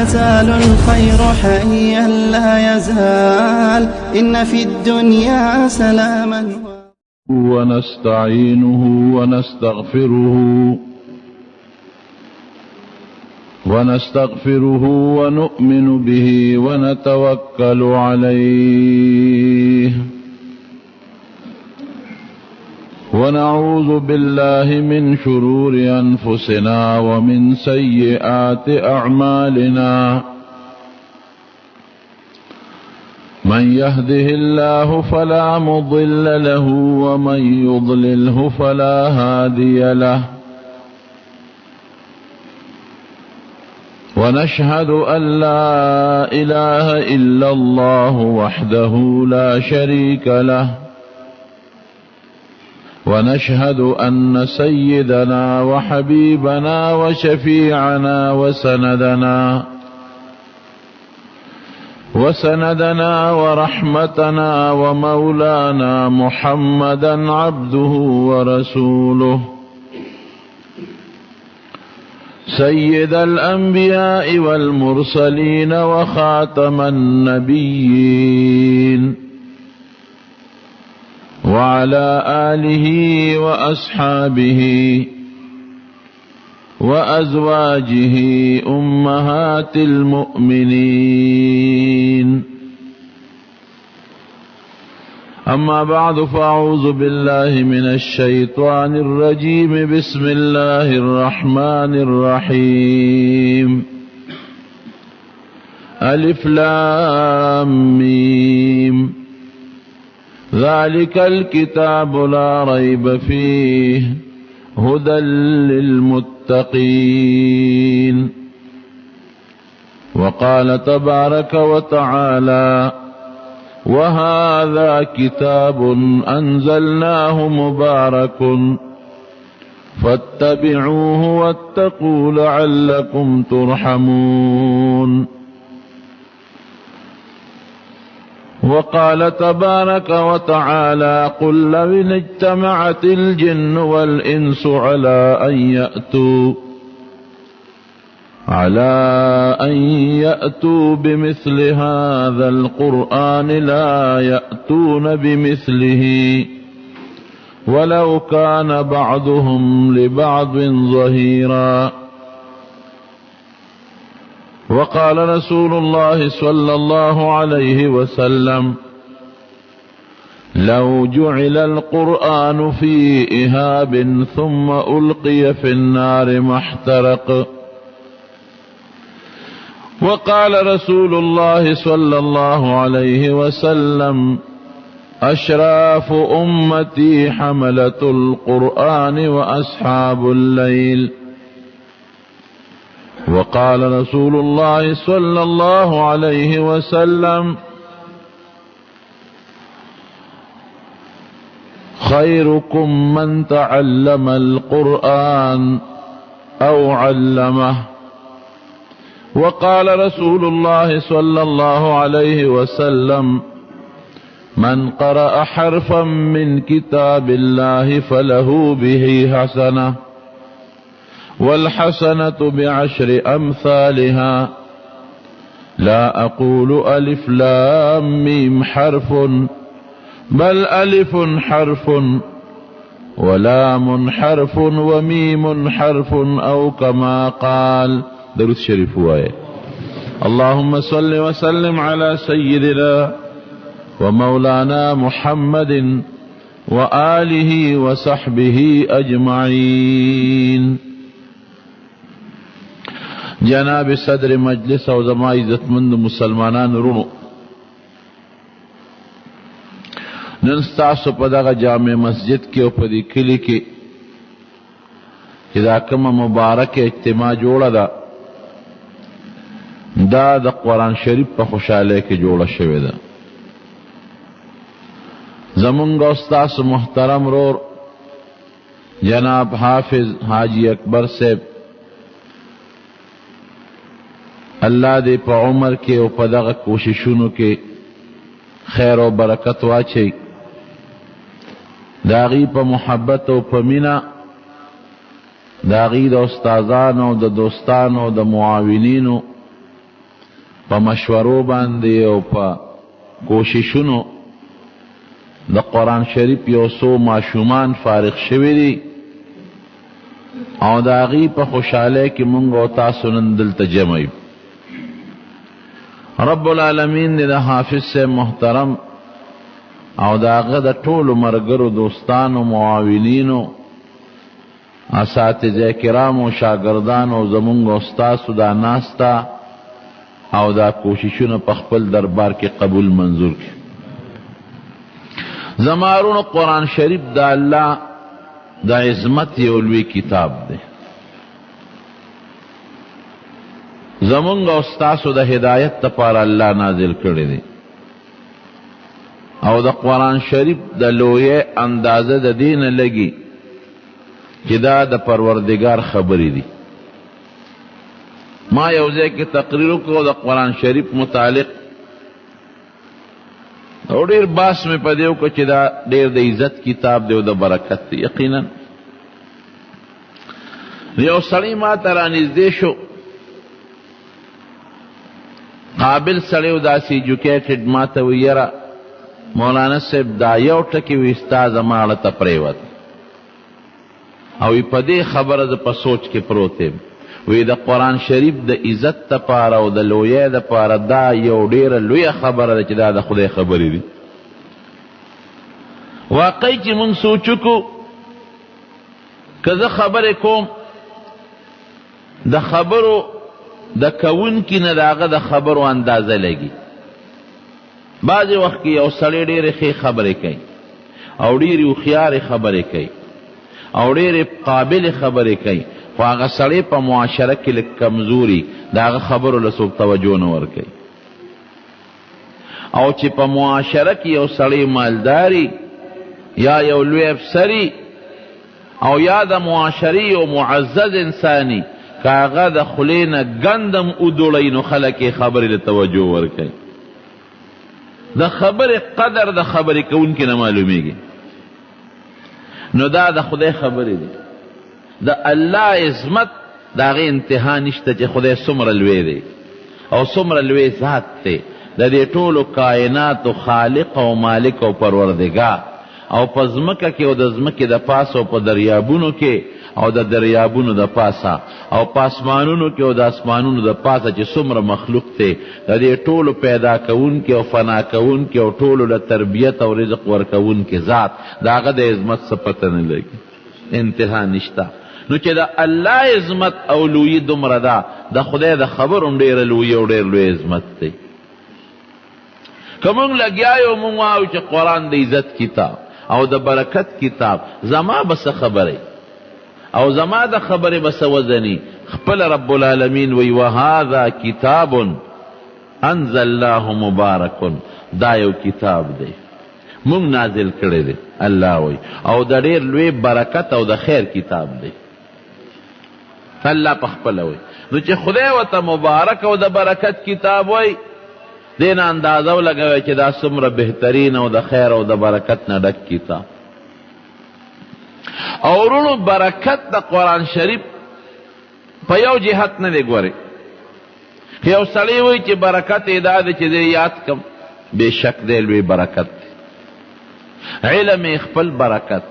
يزال الخير حيا لا يزال إن في الدنيا سلاما ونستعينه ونستغفره ونؤمن به ونتوكل عليه ونعوذ بالله من شرور أنفسنا ومن سيئات أعمالنا من يهده الله فلا مضل له ومن يضلله فلا هادي له ونشهد أن لا إله إلا الله وحده لا شريك له ونشهد أن سيدنا وحبيبنا وشفيعنا وسندنا ورحمتنا ومولانا محمدا عبده ورسوله سيد الأنبياء والمرسلين وخاتم النبيين وعلى آله وأصحابه وأزواجه أمهات المؤمنين أما بعد فأعوذ بالله من الشيطان الرجيم بسم الله الرحمن الرحيم ألف لام ميم ذلك الكتاب لا ريب فيه هدى للمتقين وقال تبارك وتعالى وهذا كتاب أنزلناه مبارك فاتبعوه واتقوا لعلكم ترحمون وقال تبارك وتعالى قل لو اجتمعت الجن والإنس على أن يأتوا بمثل هذا القرآن لا يأتون بمثله ولو كان بعضهم لبعض ظهيرا وقال رسول الله صلى الله عليه وسلم لو جعل القرآن في إهاب ثم ألقي في النار ما احترق وقال رسول الله صلى الله عليه وسلم أشراف أمتي حملة القرآن وأصحاب الليل وقال رسول الله صلى الله عليه وسلم خيركم من تعلم القرآن أو علمه وقال رسول الله صلى الله عليه وسلم من قرأ حرفا من كتاب الله فله به حسنة والحسنة بعشر أمثالها لا أقول ألف لام ميم حرف بل ألف حرف ولام حرف وميم حرف أو كما قال. درود شريف هو اللهم صل وسلم على سيدنا ومولانا محمد وآله وصحبه أجمعين. جناب صدر مجلس او زما عزتمند مسلمانان رونو، نن ستاسو په دغه جامع مسجد کې او په دې کلي کې چې دا کومه مبارکه اجتماع جوړه ده دا د قرآن شریف په خوشحالی کې جوړه شوې ده. زمونږ او ستاسو محترم رور جناب حافظ حاجی اکبر صاحب اللہ دے پا عمر کے او پا دغا کوششونو کے خیر و برکت واچے، داغی پا محبت او پا منا، داغی دا استازانو دا دوستانو دا معاونینو په مشورو باندې او په کوششونو د قرآن شریف یو څو ماشومان فارغ شوي دي او د هغې په خوشحالۍ کې مونږ او تاسو نن دلته جمع یو. رب العالمین دې د حافظ صاحب محترم او د هغه د ټولو ملګرو دوستانو معاونینو اساتذه کرامو شاګردانو زمونږ او ستاسو دا ناسته او دا کوششونه په خپل دربار کې قبول منظور کړي. زمارونو قرآن شریف د الله د عظمت یو لوی کتاب دی. زمونږ او ستاسو د هدایت لپاره الله نازل کړی دی او د قرآن شریف د لویې اندازه د دې نه لګي چې دا د پروردګار خبرې دي. ما یو ځای کې تقریر وکړو د قرآن شریف متعلق او ډېر باس مې په دې وکړو چې دا ډېر د عزت کتاب دی او د برکت دی. یقینا یو سړی ما ته رانږدې شو، قابل سړی و، داسې ایجوکیټډ، ما ته وی یاره مولانا صاحب دا یو ټکي وي ستا زما اړه ته پرېوت او په دې خبره زه په سوچ کې پروت یم. وی د قرآن شریف د عزت دپاره او د لویۍ دپاره دا یو ډېره لویه خبره ده چې دا د خدای خبرې دي. واقعي چې مونږ سوچ وکړو که زه خبرې کوم د خبرو د کوونکي نه د هغه د خبرو اندازه لګي. بعضې وخت کې یو سړی ډېرې ښې خبرې کوي او ډېرې هوښیارې خبرې کوي او ډېرې قابلې خبرې کوي، خو هغه سړی په معاشره کې لږ کمزوري، د هغه خبرو له څوک توجه نه ورکوي. او چې په معاشره کې یو سړی مالداري یا یو لوی افسري او یا د معاشرې یو معزز انساني، که هغه د خولې نه ګندم ودوړی نو خلک یې خبرې له توجه ورکوي. د خبرې قدر د خبرې کوونکي نه معلومیږي. نو دا د خدای خبرې دي. د الله عظمت د هغې انتها نشته چې خدای څومره لوی دی او څومره لوی ذات دی، د دې ټولو کائناتو خالق او مالک او پروردګار، او په ځمکه کې او د ځمکې د پاسه او په دریابونو کې او د دریابونو د پاسه او په اسمانونو کې او د اسمانونو د پاسه چې څومره مخلوق دی، د دې ټولو پیدا کوونکي او فنا کوونکي او ټولو له تربیت او رزق ورکوونکي ذات، د هغه د عظمت څه پته نه لګي، انتها نشته. نو چې د الله عظمت او لویي دومره ده، د خدای د خبر هم ډېره لویي او ډېر لوی عظمت دی. که مونږ لګیا یو مونږ وایو چې قرآن د عزت کتاب او د برکت کتاب، زما به څه خبرې او زما د خبرې به څه وزني؟ خپل رب العالمین وی وهذا کتاب انزلناه مبارک، دا یو کتاب دی مونږ نازل کړی دی الله وی، او د ډېر لوی برکت او د خیر کتاب دی. الله په خپله وی. نو چې خدای ورته مبارک او د برکت کتاب وی، دې نه اندازه ولګوئ چې دا څومره بهترین او د خیر او د برکت نه ډک کتاب. او ورونو برکت د قرآن شریف په یو جهت نه دی ګورئ. که یو سړی وایي چې برکت یې دا دی چې زه یاد کم، بېشک دی لوی برکت دی. علم یې خپل برکت،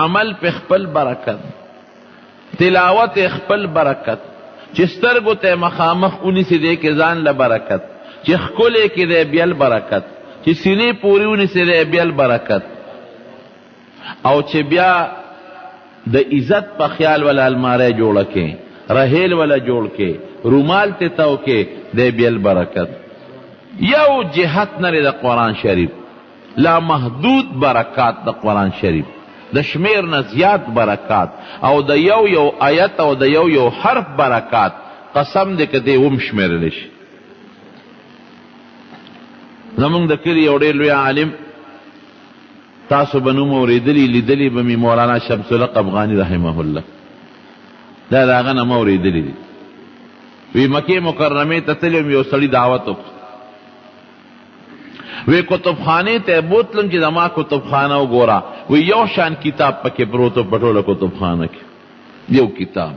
عمل پې خپل برکت، تلاوت یې خپل برکت، چې سترګو ته مخامخ ونیسي دی کې ځان له برکت، چې ښکلی کې دی بیل برکت، چې سینې پورې ونیسي دی بیل برکت، او چې بیا د عزت په خیال ولا الماری جوړه کې، رحیل ولا جوړ کې، رومال ته تو کې دی بیل برکت. یو جهت نه د قرآن شریف، لا محدود برکات د قرآن شریف، د شمیر نه زیات برکات، او د یو یو آیت او د یو یو حرف برکات، قسم دی که دی هم شمیرلی شي. زمونږ د کلي یو ډېر لوی عالم، تاسو به نوم اورېدلي لیدلي به مې، مولانا شمس الحق افغاني رحمه الله، دا د هغه نه مه اورېدلي دي. وی مکې مکرمې ته تللی وم، یو سړي دعوت وکړ، وی کتبخانې ته بوتلم چې زما کتبخانه وګوره، وی یو شان کتاب پکې پروت و په ټوله کتبخانه کې، یو کتاب.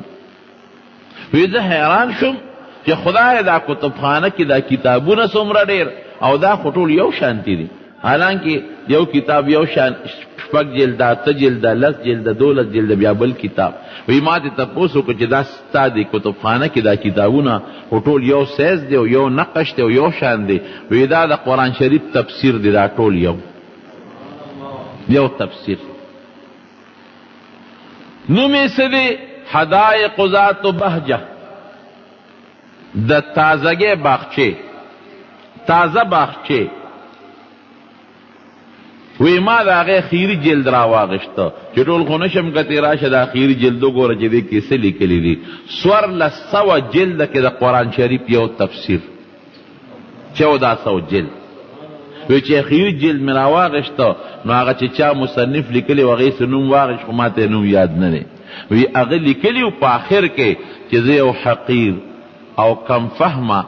وی زه حیران شوم چې خدای دا کتابخانه کې دا کتابونه څومره ډېر او دا خو ټول یو شانتي دي، حالانکه یو کتاب یو شان 6 جلده 8 جلده 10 جلده 12 جلده بیا بل کتاب. وی ما ته تپوس وکړه چې دا ستا د کتابخانه کې دا کتابونه خو ټول یو سیز دی او یو نقش دی او یو شان دی. وی دا د قرآن شریف تفسیر دی، دا ټول یو تفسیر. نومې څه دی؟ حدائق ذات بهجه، د تازگی باغچې، تازه باغچې. وی ما د هغې خیري جلد را واغېسته چې ټول خو نشم کتی راشه دا خیري جلد وګوره چې دې کې څه لیکلي دي. 1400 جلده کې د قرآن شریف یو تفسیر، 1400 جلد. وی چې خیري جلد مې را واغېسته نو هغه چې چا مصنف لیکلی و هغې څه نوم واغېست خو ما ته نوم یاد نه دی. وی هغه لیکلي و په آخر کې چې زه یو حقیر او کم فهمه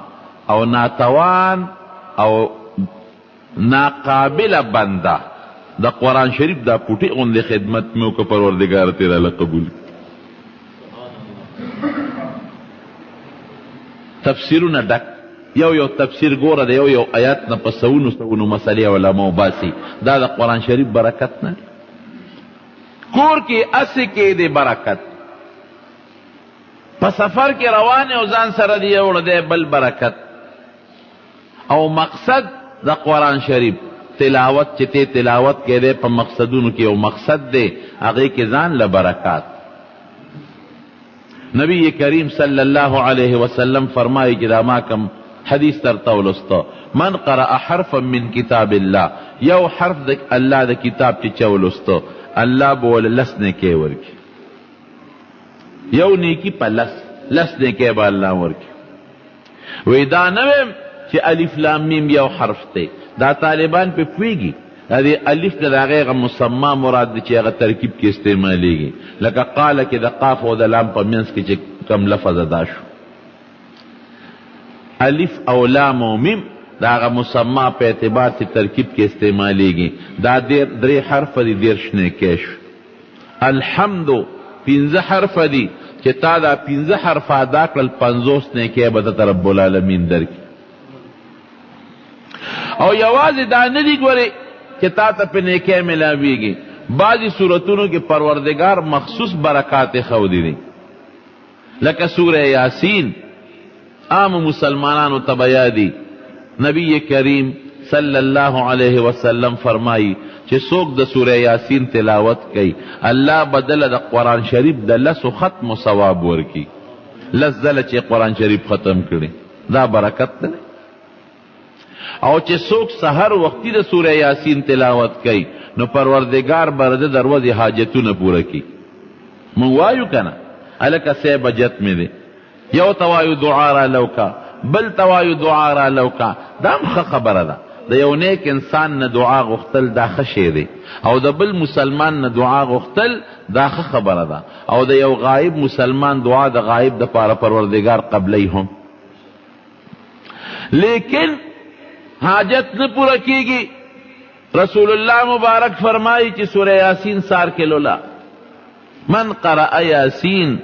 او ناتوان او ناقابل بنده د قرآن شریف دا پوټی غوندې خدمت مې وکړه، پروردګار تې راله قبول. تفسیرونه ډک، یو تفسیر ګوره د یو آیات نه په سونو مسلې علماو باسي. دا د قرآن شریف برکت نه کور کې اسې کې دی برکت، په سفر کې روان او ځان سره دی یوړه دی بل برکت. او مقصد د قرآن شریف تلاوت چې ته تلاوت کې دی په مقصدونو کې یو مقصد دی، هغې کې ځان له برکات. نبی کریم صلی الله علیه وسلم فرمایي چې دا ما کم حدیث ترته ولسته، من قرأ حرفا من کتاب الله، یو حرف د الله د کتاب چې چا ولسته الله به ول 10 نیکۍ ورکړي. یو نیکی په 10 نیکۍ به الله ورکړي. وی دا نه ویم چې الف لام میم یو حرف دی، دا طالبان په پوهېږي دا د الف د هغې مسما مراد دی چې هغه ترکیب کې استعمالیږي، لکه قاله کې د قاف او د لام په منځ کې چې کم لفظ ادا شو. الف او لام او میم دا هغه مسما په اعتبار چې ترکیب کې استعمالیږي، دا 3 حرف دي 10 نیکۍ شو. الحمد 15 حرف دي چې تا دا 15 حرف ادا کړل 50 نیکۍ به ته رب العالمین درکړي. او یوازې دا نه دي ګورې چې تا ته په نیکۍ ملاویږي، بعضې صورتونو کې پروردګار مخصوص برکات ښودي دي، لکه سوره یاسین عام مسلمانانو ته به یادي. نبی کریم صلی الله علیه وسلم فرمایي چې څوک د سوره یاسین تلاوت کوي الله بدله د قرآن شریف د 10 ختم ثواب ورکي. 10 ځله چې قرآن شریف ختم کړي دا برکت دی. او چې څوک سحر وختي د سوره یاسین تلاوت کوي نو پروردګار به د دروازې حاجتونه پوره کړي. مونږ وایو که نه هلکه سی بجت مې دی، یو توایو دعا را لوکا، بل توایو دعا را لوکا، دا هم ښه خبره ده. د یو نیک انسان نه دعا غوښتل دا ښه شی دی، او د بل مسلمان نه دعا غوښتل دا ښه خبره ده. او د یو غایب مسلمان دعا د غایب دپاره پروردګار قبلی هم. لیکن حاجت نه پوره کیږي. رسول الله مبارک فرمایي چې سوره یاسین سار کې لولا، من قرأ یاسین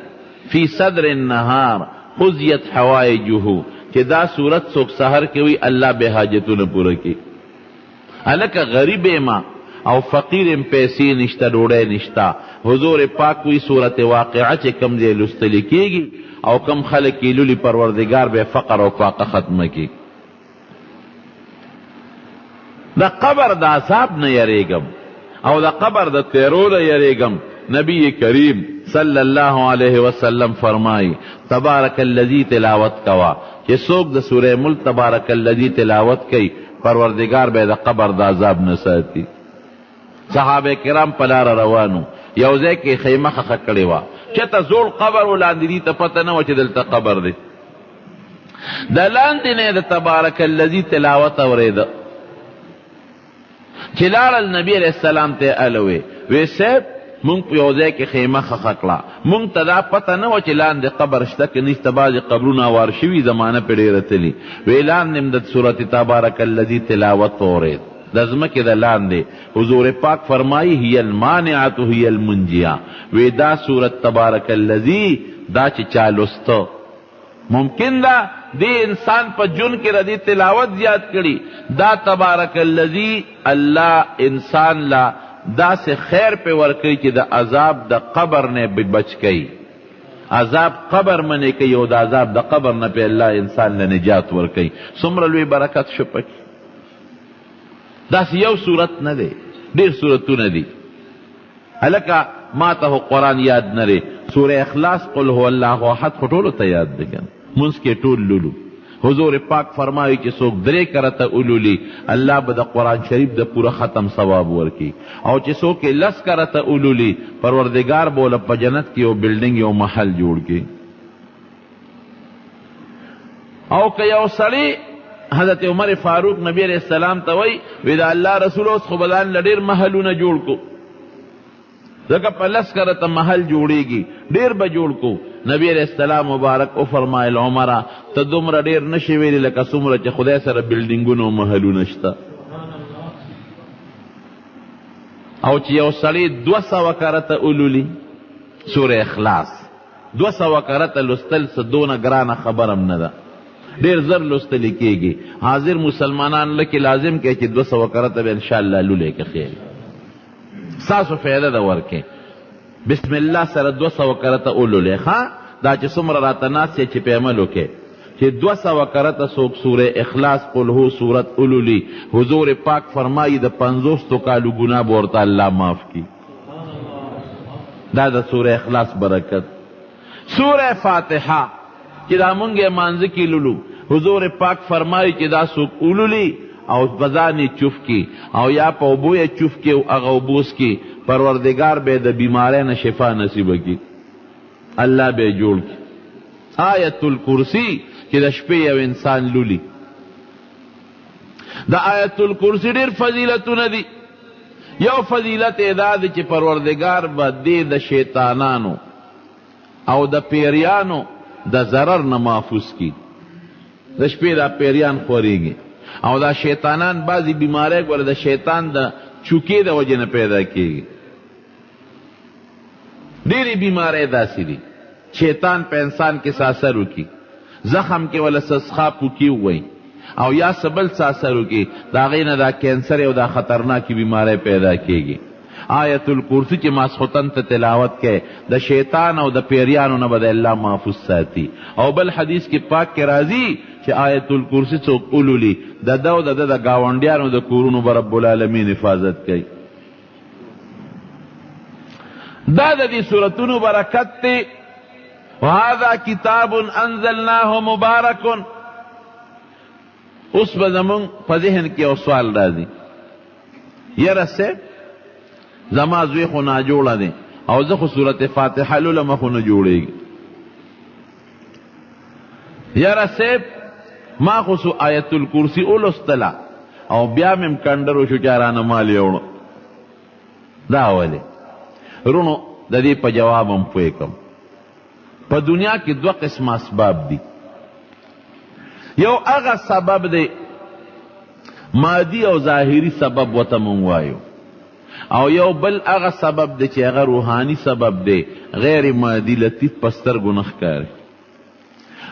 فی صدر النهار خذیت حوائجه، چې دا صورت څوک سحر کې وي الله به حاجتونه پوره کړي. هلکه غریب ما او فقیر پیسې نشته، ډوډۍ نشته. حضور پاک وی صورت واقعه چې کم ځای لوستل کېږي او کم خلک یې لولي پروردګار به فقر او فاقه ختمه کړي. د قبر د عذاب نه یریږم او د قبر د تیرو نه یریږم. نبی کریم صلی الله علیه وسلم فرمائی تبارک الذی تلاوت کوا چې څوک د سوره ملک تبارک الذی تلاوت کوي پروردگار به د قبر د عذاب نه ساتي. صحابه کرام په لار روانو، یو ځای کې خیمه خښه کړې وه، چېرته زوړ قبر ولاندې دي ته پته نه وه چې دلته قبر دی. د لاندې نه د تبارک الذی تلاوت اورېده چې لاړل نبي علیه السلام ته الوې وی صاحب مونږ په یو ځای کې خیمه خښه کړه، مونږ ته دا پته نه وه چې لاندې قبر شته که نشته. بعضې قبرونه اوار شوي زمانه پرې ډېره تلي. وی لاندې م د صورت تبارک الذي تلاوت اورېد د ځمکې د لاندې. حضور پاک فرمایي هي المانعة هي المنجیه، وی دا صورت تبارک الذي دا چې چا لسته ممکن ده دی انسان په جون کې ردی تلاوت زیاد کړي. دا تبارک الذی الله انسان لا دا سے خیر پہ ورکی چې د عذاب د قبر نے بچ کئی. عذاب قبر منی کئی او د عذاب د قبر نه پہ اللہ انسان له نجات ورکی. څومره لوی برکت شو پکې. داسې یو صورت نه دی، ډېر صورتونه دي. هلکه ما ته قرآن یاد نه دی. سوره اخلاص قل هو الله احد خو ټولو ته یاد دی کنه، منځ کې ټول لولو. حضور پاک فرمایي چې څوک 3 کرته اولولي الله به د قرآن شریف د پوره ختم ثواب ورکي، او چې څوک 10 کرته اولولي پروردگار بوله په جنت کې یو بلډینګ یو محل جوړ کړي. او که یو سړی حضرت عمر فاروق نبی علیہ السلام ته وی دا الله رسول اوس خو بدان لډیر محلونه جوړ کو، ځکه په 10 کرته محل جوړیږي، ډیر به جوړ کو. نبی علیہ السلام مبارک او فرمایل عمره ته دومره ډیر نشي ویلی لکه څومره چې خدای سره بلډینګونه او محلونه شته. او چې یو سړی 200 کرته اولولي سوره اخلاص 200 کرته لوستل څه دونه ګرانه خبر هم نه ده، ډیر زر لوستل کېږي. حاضر مسلمانان لکه لازم کې چې 200 کرته به انشاءالله لولې کې خیر ساسو فایده ده ورکې. بسم الله سره 200 کرته اولولې ښا دا چې څومره راته ناست چې په عمل وکې چې 200 کرته څوک سوره اخلاص قل هو سورت اولولي. حضور پاک فرمایي د 50 کالو ګناه به ورته الله معاف کړي. دا د سوره اخلاص برکت. سوره فاتحه چې دا مونږ یې مانځه کې لولو، حضور پاک فرمایي چې دا څوک اولولي او بزانی چوف کی او یا په اوبو یې چوف کی او هغه اوبوس کی پروردگار به د بیماری نه شفا نصیب کی، الله به جوړ کی. آیت الکرسی چې د شپې یو انسان لولي. د آیت الکرسی ډېر فضیلتونه دي. یو فضیلت دا دی چې پروردگار به دې د شیطانانو او د پیریانو د ضرر نه محفوظ کی. د شپې دا پیریان خورېږي او دا شیطانان بعضی بیماری ګوره د شیطان د چوکې د وجې نه پیدا کېږي. ډېرې بیماری داسې دي شیطان په انسان کې څه اثر وکړي، زخم کې ولا سسخا پوکي ووایي او یا څه بل څه اثر وکړي، د هغې نه دا کینسر او دا خطرناکې بیماری پیدا کېږي. آیت الکرسی چې ماسخوتن ته تلاوت کې د شیطان او د پیریانو نه به د الله محفوظ ساتي. او بل حدیث کې پاک کې راځي چې آیت الکرسی څوک اولولي د ده او د ده د ګاونډیانو د کورونو به رب العالمین حفاظت کوي. دا د دې سورتونو برکت دی. وهذا کتاب انزلناه مبارک. اوس به زمونږ په ذهن کې یو سوال راځي، یاره صاحب زما زوی خو ناجوړه دی او زه خو صورت فاتحه لولم خو نه جوړېږي. یاره صاحب ما خو سو آیت الکرسی اولستله او بیا مې کنډر وشو چې رانه مال یوړو. دا ولې رونو د دې په جواب هم پوه کم. په دنیا کې 2 قسم اسباب دي. یو هغه سبب دی مادي او ظاهري سبب وته مونږ وایو، او یو بل هغه سبب دی چې هغه روحاني سبب دی، غیر مادي لطیف پستر ګناه کاری.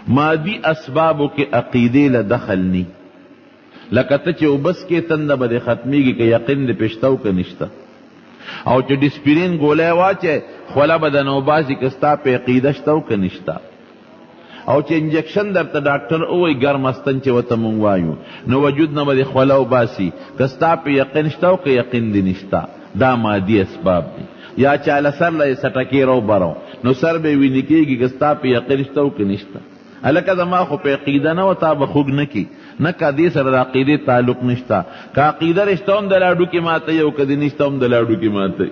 مادي اسبابو کې عقیدې له دخل نی، لکه ته چې وبس کې تنده به دې ختمیږي که یقین دې پېشته او که نشته، او چې ډسپرین ګولی واچې خوله به د نوباسي که ستا په عقیده شته او که نشته، او چې انجکشن درته ډاکټر ووایي ګرمستن چې ورته مونږ وایو نو وجود نه به دې خوله وباسي که ستا په یقین شته او که یقین دې نشته. دا مادي اسباب دي. یا چاله سر له یې سټکې راوبرو نو سر به یې وینې کېږي که ستا په یقین شته او که نشته. هلکه زما خو په عقیده نه و تا به خوږ نه کي، نه که دې سره د عقیدې تعلق نشته. که عقیده رشته هم د لاډو کې ماته او که دې نشته هم د لاډو کې ماته.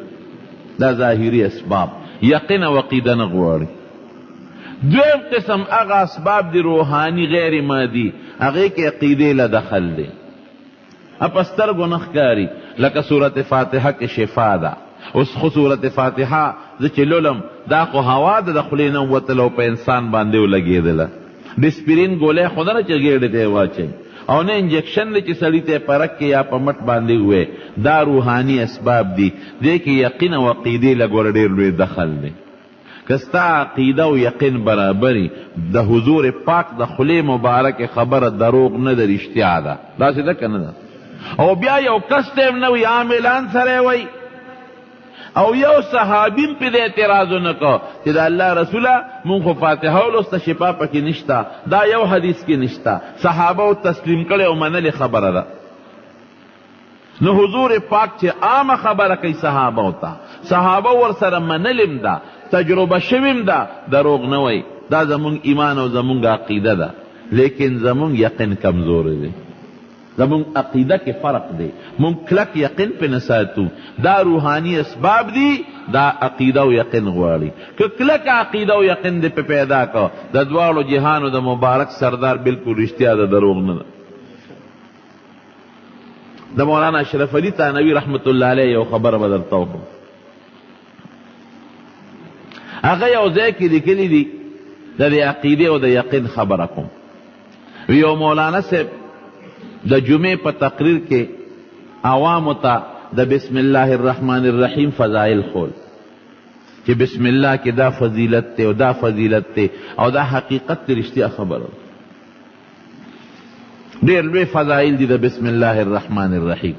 دا ظاهري اسباب یقین او عقیده نه غواړي. دویم قسم هغه اسباب دی روحانی غیر مادي، هغې کې عقیدې له دخل دی. په سترګو نه ښکاري، لکه صورت فاتحه کې شفا ده. اوس خو صورت فاتحه زه چې لولم دا خو هوا ده د خولې نه ووتله او په انسان باندې ولګېدله. ډسپرین ګولی خو نه چې ګېډې ته یې واچوي او نه انجکشن دی چې سړي ته یې پرک کې یا په مټ باندې ووایي. دا روحاني اسباب دي، دې کې یقین او عقیدې له ګوره ډېر لوی دخل دی. کستا عقیده او یقین برابري د حضور پاک د خولې مبارک خبره دروغ نه ده، رښتیا ده. داسې ده که نه ده؟ او بیا یو کس ته هم نه وي، عاملان سره وی او یو صحابیم پې د اعتراض ونه کو چې د الله رسوله مونږ خو فاتحه ولوسته شفا پکې نشته، دا یو حدیث کې نشته، صحابه او تسلیم کړی او منلې خبره ده. نو حضور پاک چې عامه خبره کوي صحابه او ته، صحابه ورسره منلم ده، تجربه شویم ده، دروغ نه وی. دا زمونږ ایمان او زمونږ عقیده ده، لیکن زمونږ یقین کمزور دی، زمونږ عقیده کې فرق دی، مونږ کلک یقین پې نه ساتو. دا روحانی اسباب دي، دا عقیده او یقین غواړي. که کلک عقیده او یقین دې په پیدا کو، د دواړو جهانو د مبارک سردار بالکل رښتیا ده، دروغ نه ده. د مولانا اشرف علي تانوي رحمت الله علیه یو خبره به درته وکړم. هغه یو ځای کې لیکلي دي د دې عقیدې او د یقین خبره کوم. یو مولانا صاحب د جمعې په تقریر کې عوامو ته د بسم الله الرحمن الرحیم فضائل خول چې بسم الله کې دا فضیلت ته او دا فضیلت ته او دا حقیقت ته رښتیا خبره. ډېر لوی فضائل دي د بسم الله الرحمن الرحیم.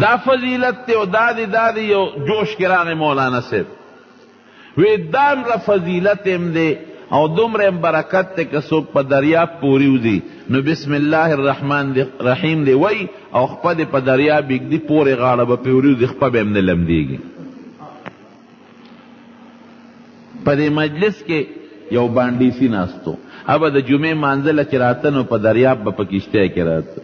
دا فضیلت ته او دا دی یو جوش کې راغی مولانا صاحب وی دامره فضیلت هم دی او دومره برکت ته که څوک په دریاب پورې وځي نو بسم الله الرحمن الرحیم دی وی او خپه دې په دریاب ږدي پورې غاړه به پرې وځي، خپه به هم نه لمدېږي. په دې مجلس کې یو بانډیسي ناستو، ابه د جمعې مانځله چې راته نو په دریاب به په کشتۍ کې راته،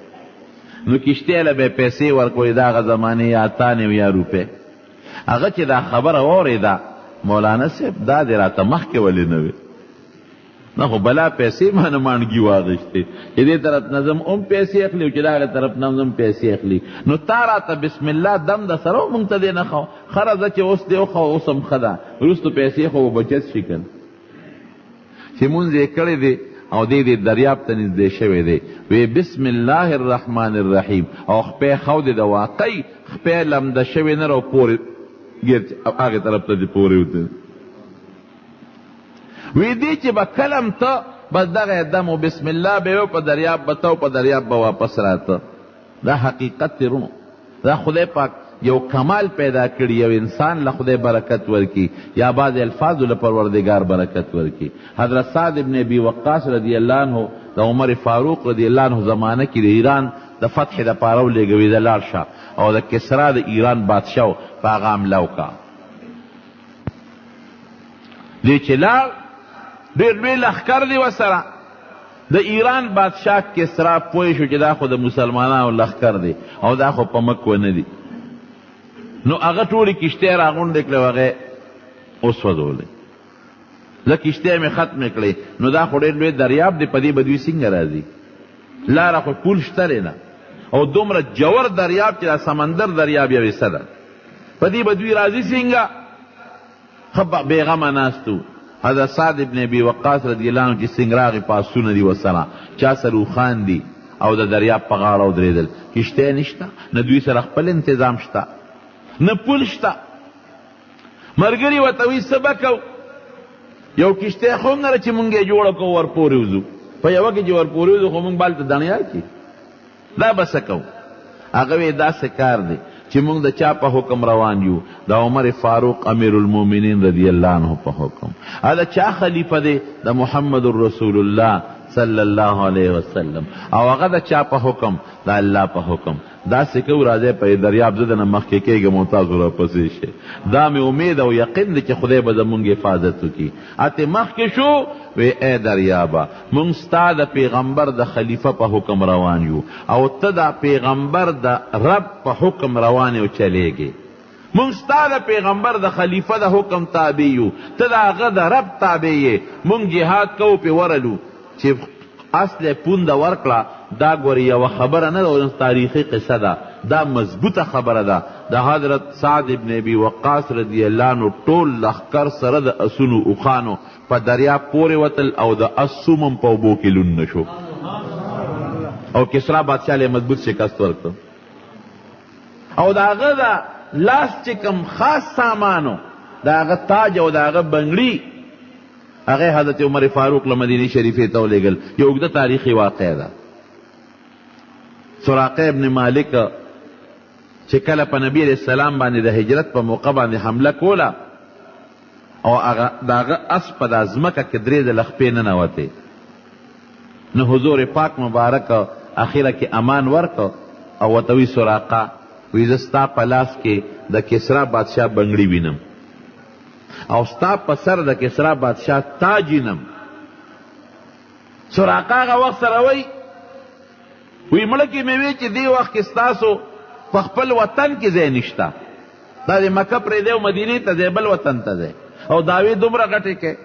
نو کشتۍ له به پیسې ورکوي، د هغه زمانې یا 98 روپۍ. هغه چې دا خبره واورېده مولانا صاحب دا دې راته مخکې ولې نه وي؟ نه خو بلا پیسې ما نه مانډګي واغېستې چې دې طرف نه ځم هم پیسې اخلي او چې د هغې طرف نه ځم پیسې اخلي. نو تا راته بسم الله دم د سره مونږ ته دې نه ښه ښه راځه چې اوس دې وښه اوس هم ښه ده، وروستو پیسې خو به بچت شي که چې مونځ یې کړی دی او دې دریاب ته نږدې شوی دی. وی بسم الله الرحمن الرحیم او خپې ښودې د واقعي خپې لمده شوې نه را پورې هغې طرف ته دې پورې وته. وی دی چې به کلم ته بس دغه دم و بسم الله به یو په دریاب به ته او په دریاب به واپس راته. دا حقیقت دی رونو. دا خدای پاک یو کمال پیدا کړي، یو انسان له خدای برکت ورکی یا بعض الفاظو له پروردگار برکت ورکی. حضرت سعد ابن ابي وقاص رضی الله عنه د عمر فاروق رضی الله عنه زمانه کې د ایران د فتح د پاره ولېږوي د لاړ شه او د کسرا د ایران بادشاه په هغه حمله وکړه. دی چې لاړ ډېر لوی لښکر دی ورسره. د ایران بادشاه کسرا پوه شو چې دا خو د مسلمانانو لښکر دی او دا خو په مک ونه دی. نو هغه ټولې کشتۍ راغونډې کړې او هغې وسوځولې. زه کشتۍ مې ختمې کړې نو دا خو ډېر لوی دریاب دی، په دې به دوی څنګه راځي؟ لاره خو پول شته نه او دومره جوور دریاب چې دا سمندر دریاب یو حصه ده، په دې به دوی راځي څنګه؟ ښه بېغمه ناست و. حضرت سعد ابن ابي وقاص رضی الله عنه چې څنګه راغی پاسونه دي ورسره، چا سره اوښان دي او د دریاب په غاړه ودرېدل. کشتۍ نشته، نه دوی سره خپل انتظام شته، نه پول شته. ملګري ورته وایي څه به کوو؟ یو کشتۍ خو هم نه چې مونږ یې جوړه کوو ورپورې وځو، په یوه کې چې ورپورې وځو خو مونږ بالته دڼیا کړي، دا به څه کوو؟ هغه وایي داسې کار دی چې مونږ د چا په حکم روان یو؟ د عمر فاروق امیر المؤمنین رضی الله عنه په حکم. دا چا خلیفه دی؟ د محمد رسول الله صلی الله علیه وسلم. او هغه د چا په حکم؟ د الله په حکم. داسې کوو راځئ په دریاب زه دنه مخکې کېږم او تاسو راپسې شئ. دا مې امید او یقین دی چې خدای به زمونږ حفاظت وکړي. اتې مخکې شو وی ای دریابه مونږ ستا د پیغمبر د خلیفه په حکم روان یو او ته د پیغمبر د رب په حکم روان یو چلیږي. مونږ ستا د پیغمبر د خلیفه د حکم تابع یو، ته د هغه د رب تابع یې. مونږ جهاد کوو پې ورلو چې اصل پونده ورکړه. دا ګورې یوه خبره نه ده، تاریخي قصه ده، دا مضبوطه خبره ده. د حضرت سعد ابن ابي وقاص رضی الله عنه ټول لښکر سره د اسونو اوښانو په دریاب پورې وتل او د اس سوم هم په اوبو کې لون نه شو او کسرا بادشاه له مضبوط شکست ورکړ. او د هغه د لاس چې کوم خاص سامانو دا هغه تاج او دا هغه بنگړي هغه حضرت عمر فاروق له مدینه شریفې ته ولېږل. یو اوږده تاریخي واقعه ده. سراقه ابن مالک چې کله په نبی علیہ السلام باندې د هجرت په موقع باندې حمله کوله او د هغه اس په دا ځمکه کې 3 ځله خپې ننوتې، نو حضور پاک مبارک اخیره کې امان ورکړ او ورته وی سراقه وی زه ستا په لاس کې د کسرا بادشاه بنګړي وینم او ستا په سر د کسرا بادشاه تاج وینم. سراقه هغه وخت سره وی مړکې مې وی چې دې وخت کې ستاسو په خپل وطن کې ځای نشته، دا د مکه پرېږدی او مدینې ته ځای بل وطن ته ځای او دعوې دومره غټې کوي.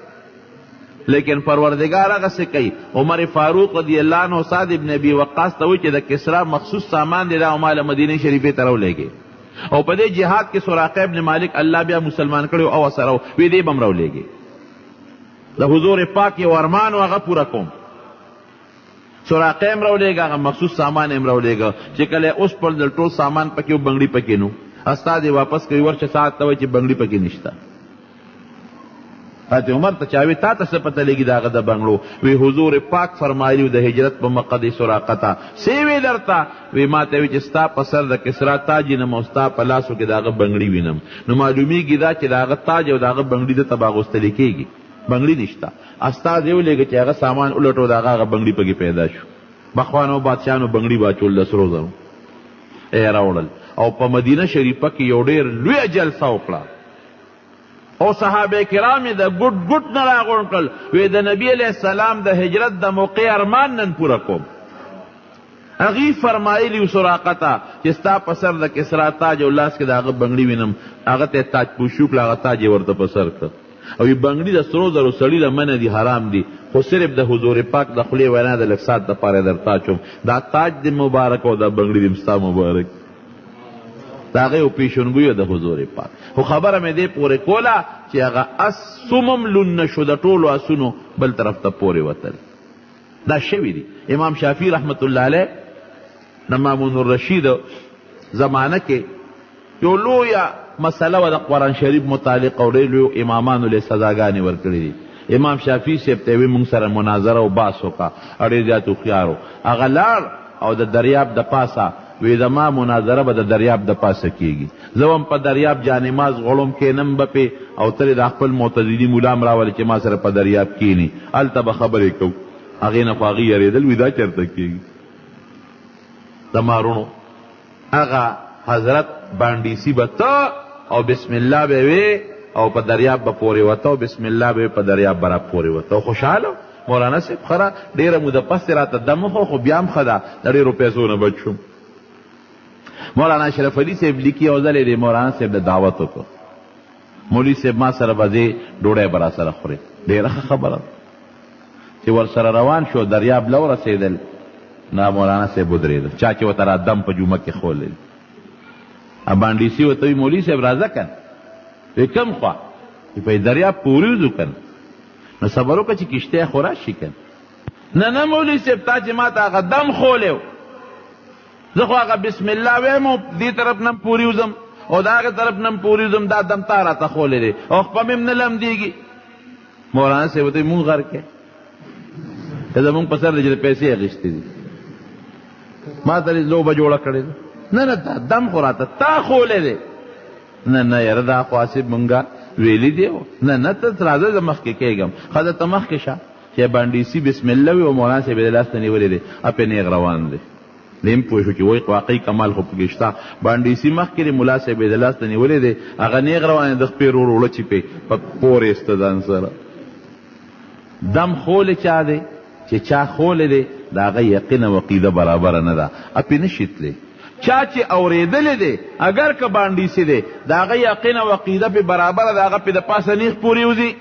لیکن پروردگار هغسې کوي. عمر فاروق رضی الله عنه سعد ابن ابي وقاص ته وایي چې د کسرا مخصوص سامان دی دا مال مدینې شریفې ته راولېږي او په دې جهاد کې سراقه ابن مالک الله بیا مسلمان کړی او سره وی دې به م راولېږي. د حضور پاک یو ارمان و هغه پوره کوم. سراقه م راولېږه، هغه مخصوص سامان م راولېږه چې کله اوس پر د ټول سامان پکې و بنګړي پکې نو استا دې واپس کوي ورشه ساعت ته وایي چې بنګړي پکې نشته. حضرت عمر ته چاوي تا ته څه پته لګي د هغه د بنګړو؟ وی حضور پاک فرمایلي د هجرت په موقع د سراقه ته څه وی درته؟ وی ما ته وی چې ستا په سر د کسرا تاج وینم او ستا په لاسو کې د هغه بنګړي وینم. نو معلومیږي دا چې د هغه تاج او د هغه بنګړي دته به اغوستلی کېږي، بنګړي نشته. استاد یې ولېږه چې هغه سامان ولټو د هغه بنګړي پکې پیدا شو. بخوانو بادشاهانو بنګړي واچول د سرو زرو راوړل او په مدینه شریفه کې یو ډېر لویه جلسه وکړه او صحابه کرام د ګوټ ګوټ نه راغونډ کړل. وی د نبی علیہ السلام د هجرت د موقع ارمان نن پوره کوم. هغې فرمایلي سراقه ته چې ستا په سر د کسرا تاج او لاس کې د هغه بنګړي وینم. هغه ته تاج پوشي وکړه، هغه تاج یې ورته په سر کړ او یې بنګړي د سرو زرو سړي له منه دي، حرام دي، خو صرف د حضور پاک د خولې وینا د لږ ساعت دپاره درته اچوم. دا تاج د مبارک او دا بنګړي د ستا مبارک د هغې او پیشنګویو د حضور پاک. خو خبره مې دې پورې کوله چې هغه اس سمم لون نه شو، د ټولو اسونو بل طرف ته پورې وتل. دا شوي دي. امام شافعي رحمت الله علیه د مامون الرشید زمانه کې یو لویه مسله وه د قرآن شریف متعلق او ډېر لویو امامانو له سزاګانې ورکړي دي. امام شافعي صاحب ته وی موږ سره مناظره او بحث وکړه، ډېر زیات هوښیار و. هغه لاړ او د دریاب د پاسه وی زما مناظره به د دریاب د پاسه کېږي، زه هم په دریاب جانماز غړم کېنم به پې او ترې د خپل معتزلي ملا م راولې چې ما سره په دریاب کېني، هلته به خبرې کوو. هغې نه خو هغې یارېدل، وی دا چېرته کېږي؟ د مارونو هغه حضرت بانډیسي به ته او بسم الله به وې او په دریاب به پورې وته او بسم الله به په دریاب به را پورې وته او خوشحاله. مولانا صاحب خره ډېره موده پسې راته دم وخو، خو بیا هم ښه ده، د ډېرو پیسو نه بچ شوم. مولانا اشرف علي صاحب لیکي یو ځل یې د مولانا صاحب د دعوت وکړو. مولوي صاحب ما سره به ځې ډوډۍ به را سره خورې. ډېره ښه خبره چې ورسره روان شو، دریاب له ورسېدل، نه مولانا صاحب ودرېده، چا چې ورته را دم په جومه کې خوړلل. بانډیسي ورته وي مولوي صاحب راځه که نه؟ وی کوم خوا؟ په دریاب پورې وځو که نه؟ نو صبر وکړه چې کشتی خو راشي که نه؟ نه مولوي صاحب تا چې ما ته هغه دم خولی و، زه خو هغه بسم الله ویم او دې طرف نه م پورې وځم او د هغې طرف نه م پورې وځم، دا دم تا راته خولی دی او خپه مې م نه لمدېږي. مولانا صاحب ورته وایي مونږ غر کې که زمونږ په سر دی چې د پیسې اخېستې دي، ما ته لوبه جوړه کړې ده. نه نه دا دم خو راته تا خولی دی. نه نه یاره دا خو آصف مونږه ویلی دی. نه نه ته راځه زه مخکې کېږم. ښه ته مخکې شه چې بانډیسي بسم الله وي او مولانا صاحب یې د لاس نه نیولې دی، اپې نیغ روان دی. دیم پوه شو چې وایي واقعي کمال خو پکې شته. بانډیسي مخکې دی، ملا صاحب یې د لاس نه نیولې دی، هغه نیغ روان دی، د خپې ورور وړه چپې په پورې ایسته ځان سره. دم خولی چا دی چې چا خولی دی د هغه یقین او عقیده برابره نه ده، اپې نشي تللی. چا چې اورېدلی دی اگر که بانډیسي دی د هغه یقین او عقیده پې برابره ده، هغه پې د پاسه نیغ پورې وځي.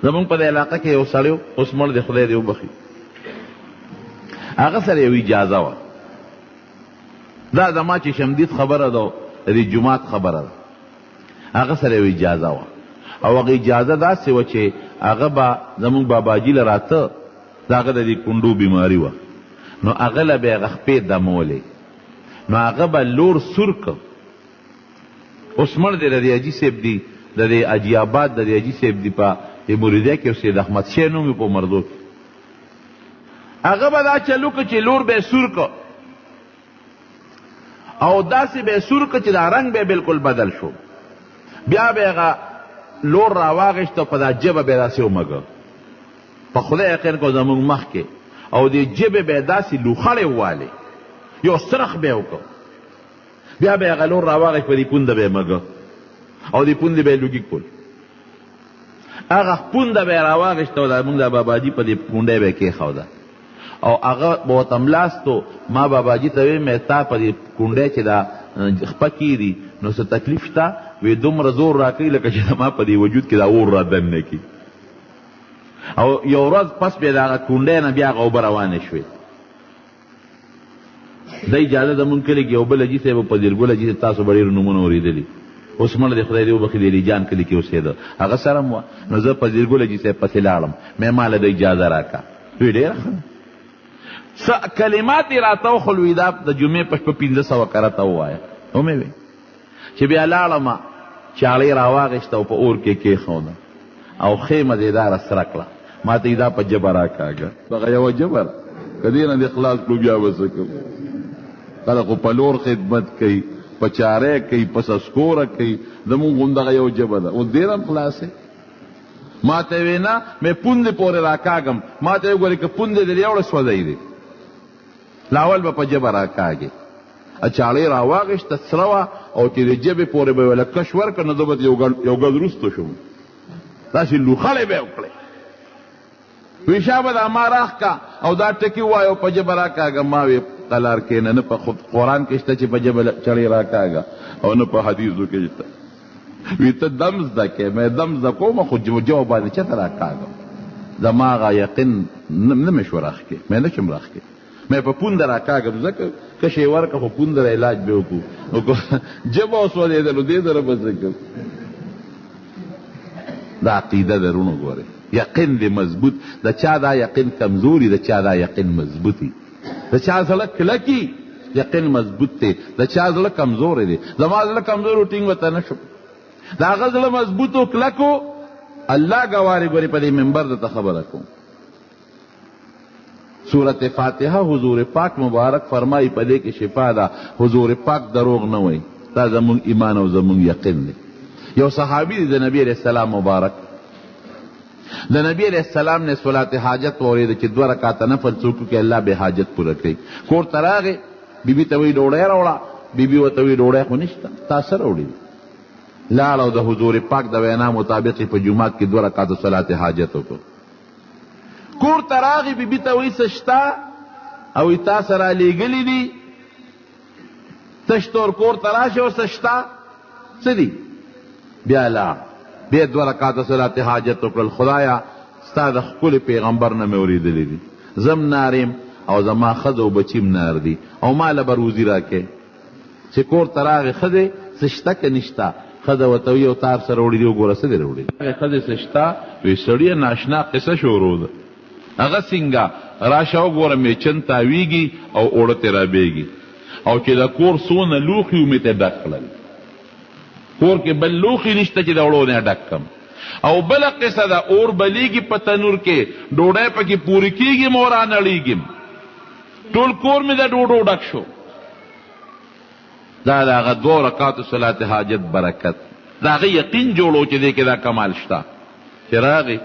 زمونږ په دې علاقه کې یو سړی اوس مړ دی، خدای دې وبخي، هغه سره یو اجازه وه. دا زما چې شمدید خبره ده، د دې جومات خبره ده، هغه سره یو اجازه وه او هغه اجازه داسې وه چې هغه به زمونږ باباجي له راته د هغه د دې کونډو بیماري وه، نو هغه له به یې هغه خپې دمولې، نو هغه به لور سور که اوس مړ دی د دې حاجي صاحب دی د دې حاجي آباد د دې حاجي صاحب دی په مریدیه کې سید احمد شاه نوم په مردو هغه به دا چلو که چې لور به سور که او داسې به سور که چې دا رنگ به بالکل بدل شو بیا به هغه لور راواغېشت او په دا جبه به داسې ومږه په خدای یقین کو زمونږ مخ کې او دې جبې به داسې لوخړې ووالې یو سرخ به یې وکړ بیا به هغه لور راواغېشت په دې پونده به یې مږه او دې پوندې به یې لوګي کول هغه پونده به یې راواغېشته او زمونږ د باباجي په دې پونډۍ به یې کېښوده او هغه به ورته ملاستو ما باباجي ته ویې مې تا په دې کونډۍ چې دا خپه کېږي نو څه تکلیف شته وی دومره زور راکوي لکه چې زما په دې وجود کې دا اور را دننه کړي او یو ورځ پس بیا د هغه کونډۍ نه بیا هغه اوبه روانې شوې د اجازه زمونږ کلي کې یو بل حاجي صاحب په دیرګل حاجي صاحب تاسو به ډېر نومونه اورېدلي اوس مړ دی خدای دې وبخښي د لیجان کلي کې اوسېده هغه سره م وه نو زه په دیرګل حاجي صاحب پسې لاړم مې ماله د اجازه راکړه وی ډېره ښه کلمات یې راته وښول وي دا د جمعې په شپه 1500 کرته ووایه ومې وی چې بیا لاړم چاړې راواغېسته او په اور کې کېښوده او ښې مزېداره سره کړه ما ته یې دا په ژبه راکاږه دغه یوه ژبه ده که دې نه دې خلاص کړو بیا به څه کوو خلک خو په لور خدمت کوي په چارې کوي په سسکوره کوي زمونږ همدغه یو ژبه ده اوس ډېر هم خلاصې ما ته یې وې نه مې پوندې پورې راکاږم ما ته یې وګورې که پوندې دې یوړه سوځی دی لاول به په ژبه راکاږې چاړې راواغېسته سره وه او چې د ژبې پورې به یې ویله کش ورکړه نو زه به یو ګز وروسته شوم داسې لوخړې به یې وکړې وی شابه دا ما راښکه او دا ټکي ووایه او په ژبه راکاږه ما وې قلار کښېنه نه په قرآن کې شته چې په ژبه چړې راکاږه او نه په حدیثو کې شته وی ته دم زده کې مې دم زده کوم خو ژبه باندې چېرته راکاږم زما هغه یقین نه مې شو راښکې مې نه شم راښکې مې په پونده راکاږم ځکه کش یې ورکړه خو پونده علاج به وکړو ژبه وسولېده نو دې سره به څه کوو دا عقیده درونو ګورئ یقین دې مضبوط د چا دا یقین کمزوري د چا دا یقین مضبوطي د چا زړه کلکي یقین مضبوط دی د چا زړه کمزوری دی زما زړه کمزور و ټینګ ورته نه شو د هغه زړه مضبوط و کلکو الله ګوارې ګورې په دې منبر درته خبره کوم سورت فاتحه حضور پاک مبارک فرمایي په دې کې شفا ده حضور پاک دروغ نه وایي دا زمونږ ایمان او زمونږ یقین دی یو صحابي دی د نبی علیه السلام مبارک د نبی علیہ السلام نے صلات حاجت اورېده چې 2 رکعاته نفل څوک کې الله به حاجت پوره کوي کور ته راغی بیبي ته وی ډوډۍ راوړه بیبي ورته وی ډوډۍ خو نشته تا څه راوړي لاړ او د حضور پاک د وینا مطابق په جومات کې 2 رکعاته صلات حاجت وکړو کور ته راغی بیبي ته وی څه شته او تا سره لیږلي دي تش طور کور ته راشه او څه شته څه دي بیا لاړ بیا 2 رکعاته صلات حاجت وکړل خدایا ستا د ښکلي پیغمبر نه مې اورېدلی دي زم ناریم او زما ښځه او بچیم نار دي او ما له به روزي راکې چې کور ته راغې ښځې څه شته که نشته ښځه ورته وي یو تار سره وړي دي وګوره څه دې راوړي ښځې څه شته وی سړیه ناشنا قصه شروع ده هغه څنګه راشه وګوره میچن تاویږي او اوړه ترې رابېږي او چې د کور څونه لوښي و مې ته ډک کړل کور کې بل لوښي نشته چې د اوړو نه ډک کم او بله قصه ده اور بلیږي په تنور کې ډوډۍ پکې پورې کېږي مو رانړېږي ټول کور مې د ډوډو ډک شو دا د هغه 2 رکعاتو صلات حاجت برکت د هغه یقین جوړو چې دې کې دا کمال شته چې راغی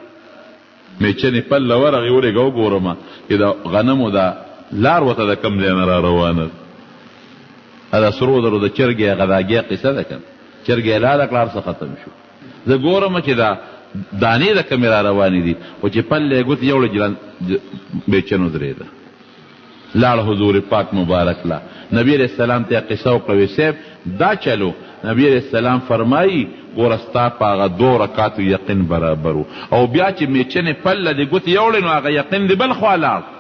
میچنې پله ورغې ورېږه وګورمه چې د غنمو دا لار ورته د کم ځای نه را روانه ده د سرو زرو د چرګې هغه د هګۍ قصه ده که چرګې لاړه کړه هر څه ختم شو زه ګورم چې دا دانې د کمې را روانې دي خو چې پل یې ګوتې یوړه بیچن ودرېده لاړ حضور پاک مبارک لا نبی علیہ السلام ته قصه وکړه وی صاحب دا چلو نبی علیہ السلام فرمایي ګوره ستا په هغه 2 رکعاتو یقین برابر او بیا چې میچنې پله د ګوتې یوړې نو هغه یقین د بل خوا لاړ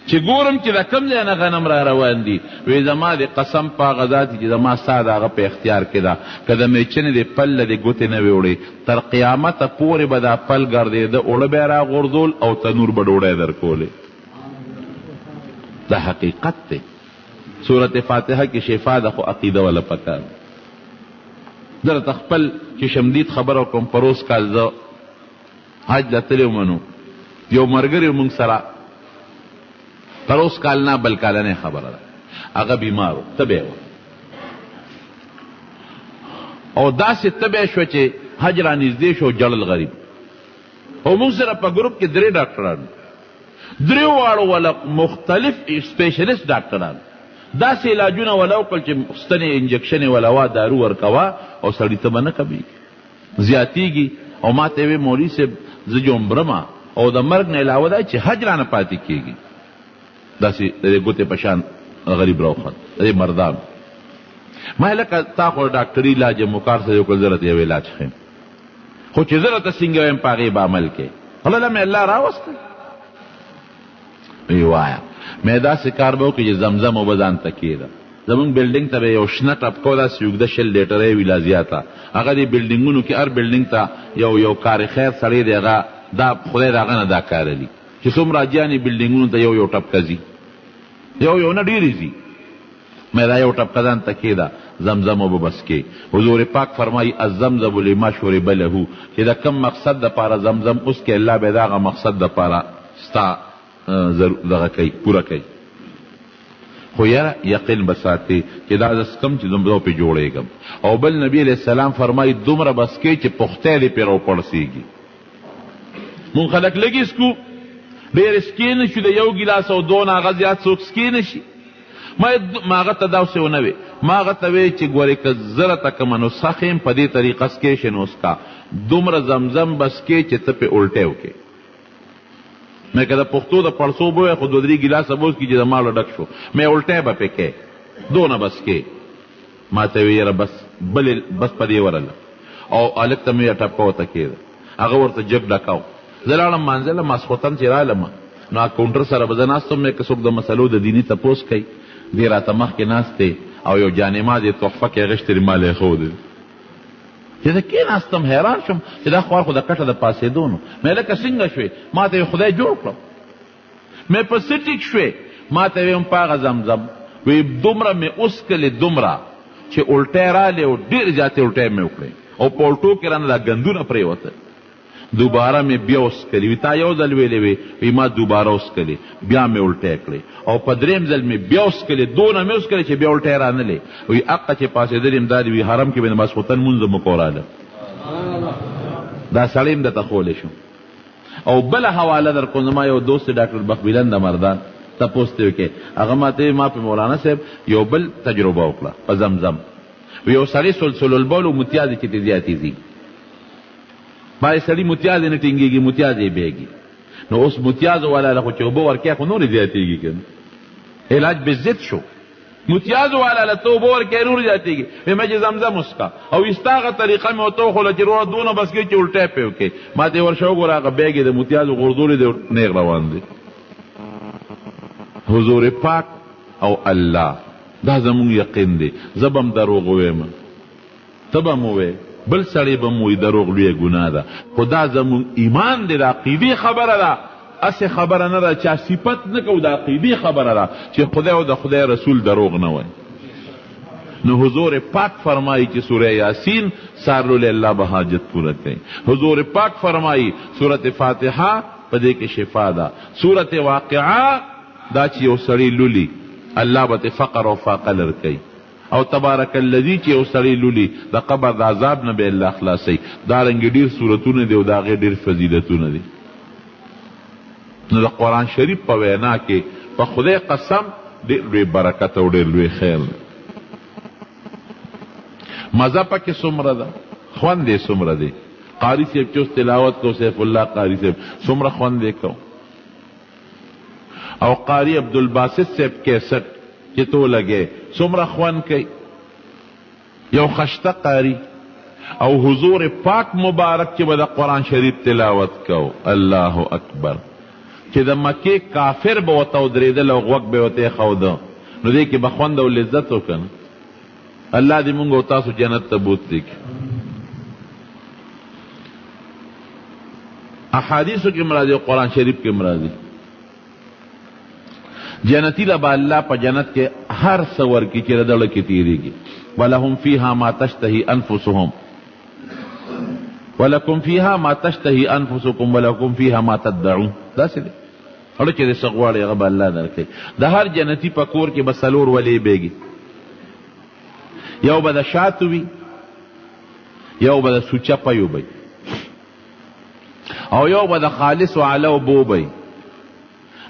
چې ګورم چې د کم ځای نه غنم را روان دي وی زما د قسم په هغه ذات چې زما ستا د هغه په اختیار کې ده که د میچنې د پله د ګوتې نه وې وړې تر قیامته پورې به دا پل ګرځېده اوړه به یې راغورځول او تنور به ډوډۍ درکولې دا حقیقت دی سورت فاتحه کې شفا ده خو عقیده والا پکار در تخپل چې شمدید خبر کوم پروس کال زه حج لتلی منو یو مرګری مونږ سره پروس کال نه بل کال نه خبره ده هغه بیمارو تبه او داسې تبه شو چې حج را نږدې شو جړل غریب او مونږ سره په ګروپ کې 3 ډاکټران 3 واړو ولا مختلف سپیشلیست ډاکټران داسې علاجونه ولا وکړل چې ستنې انجکشن ولا وا دارو ورکوا او سړی ته نه کوي زیاتیږي او ما ته وی مولوی صاحب زه جومبرما او د مرګ نه علاوه دا چې حج رانه پاتې کېږي داسې ګوتې په شان غریب راوخت د مردان ما لکه تا خو ډاکټري علاج مکار سره یو کل ضرورت یو علاج خیم خو چې ضرورت څنګه ویم په هغې به عمل کې الله مې الله راوسته وی وایا مې داسې کار به وکړي چې زمزم او به ځان ته کېده زمونږ بلډینګ ته به یو شنه ټپکو داسې اوږده 6 لیټره وي لا زیاته هغه دې بلډینګونو کې هر بلډینګ ته یو کار خیر سړی دی هغه دا خدای د هغه نه دا کارلي چې څومره حاجیانې بلډینګونو ته یو ټپکه ځي یو نه ډېرې ځي مې دا یو ټپکه ځان ته کېده زمزم او به بس کې حضور پاک فرمایي الزمزم لما شرب له چې د کم مقصد دپاره زمزم اوس کې الله به د هغه مقصد دپاره ستا دغه کوي پوره کوي خو یاره یقین بساتې چې دا زه کم چې زمزم پې جوړېږم او بل نبی علیه السلام فرمایي دومره بس کې چې پختی دې پې راوپړسېږي مونږ خلک لږې سکو ډېر سکې نه شو د یو ګیلاس او دو نه هغه زیات څوک سکې نه شي ما هغه ته داسې ونه وې ما هغه ته وې چې ګورې که زه راته کومه نسخه ښیم په دې طریقه سکې شې نسخه دومره زمزم بس کې چې ته پې الټی وکې مې که د پښتو د پړسو به وی خو 2-3 ګیلاسه به اوس کي چې د مالو ډک شو مې الټی به پې کې دونه بس کې ما ته وی یاره بس په دې ورله او هلک ته مې ټپکه ورته کېده هغه ورته جګ ډکاو زه لاړم مانځله ماسخوتن چې رالم نو کاونټر سره به زه ناست وم که څوک د مسلو د دیني تپوس کوي دې راته مخکې ناست دی او یو جانماز یې تحفه کې اخیستې ما له یې ښودې چې زه کېناستم حیران شوم چې دا خوار خو د کټه د پاسېدو نو مې لکه څنګه شوې ما ته خدای جوړ کړم مې په څه ټیک شوې ما ته ویم په هغه زمزم وی دومره مې اوسکلې دومره چې الټی رالی او ډېر زیاتې الټی مې وکړې او په الټو کې رانه دا ګندونه پرېوتل دوباره مې بیا وسکلې وي تا یو ځل ویلې وی ما دوباره وسکلې بیا مې الټی کړې او په درېیم ځل مې بیا وسکلې دونه مې وسکلې چې بیا الټی رانلې وی حقه چې پاسېدل یم دا د وي حرم کې به د ماسخوتن مونځ مو کوراله دا سړی م درته خولی شو او بله حواله در کوم زما یو دوست ډاکټر بخبیلن د مردان تپوس ته وکړې هغه ماته ما په مولانا صاحب یو بل تجربه وکړه په زمزم یو سړی سلسل البول و متیازې چې ته زیاتې ځي باید سړي متیازې نه ټینګېږي متیازې بیږي نو اوس متیازو والا له خو چې اوبه ورکوې خو نورې زیاتېږي که علاج به ضد شو متیازو والا له ته اوبه ورکوې نور زیاتېږي مې چې زمزم وسکه او ایستا هغه طریقه مې ورته وښوله چې وروره دونه بس کې چې الټی پې وکړې ما ته یې ورشه وګوره هغه بیګ یې د متیازو غورځولې دی نیغ روان دی حضور پاک او الله دا زمونږ یقین دی زه به م دروغ وویم ته به م ووې بل سړی به موی دروغ لویه ګناه ده خو دا زمونږ ایمان دی د عقیدې خبره ده اسې خبره نه ده چا صفت نه کوو د عقیدې خبره ده چې خدای او د خدای رسول دروغ نه وایي نو حضور پاک فرمایي چې سوره یاسین سارلو الله به حاجت پوره کوي حضور پاک فرمایي سورت فاتحه په دې کې شفا ده سورت واقعه دا چې یو سړی لولي الله به فقر او فاقه لرکوي او تبارک الذی چې یو سړی لولي د قبر د عذاب نه به الله خلاصوي دارنګې ډېر صورتونه دي او د هغې ډېر فضیلتونه دي نو د قرآن شریف په وینا کې په خدای قسم ډېر لوی برکت او ډېر لوی خیر دی مزه پکې څومره ده خوند یې څومره دی قاري صاحب چې اوس تلاوت کو سیف الله قاري صاحب څومره خوند یې کو او قاری عبدالباسط صاحب کیسٹ چې تو لګې څومره خوند کوي یو خشته قاری او حضور پاک مبارک چې به د قرآن شریف تلاوت کو الله اکبر چې د مکې کافر به ورته ودرېدل او غوږ به ورته ایښوده نو دې کې به خوند او لذت وکړه الله دې مونږ او تاسو جنت ته بوتلی کړي احادیثو کې مرادي او قرآن شریف کې مرادي جنتی لبا اللہ پا جنت کے ہر سور کی چردڑ کی تیریگی ولهم فيها ما تشتهي انفسهم ولکم فیها ما تشتهی انفسکم ولکم فیها ما تدعون. داسې دی اړه چې د څه غواړې هغه به الله درکوي. د هر جنتي په کور کې به څلور ولې بیږي، یو به د شاتو وي، یو به د سوچه پیو وي، او یو به د خالص و علو بو وي،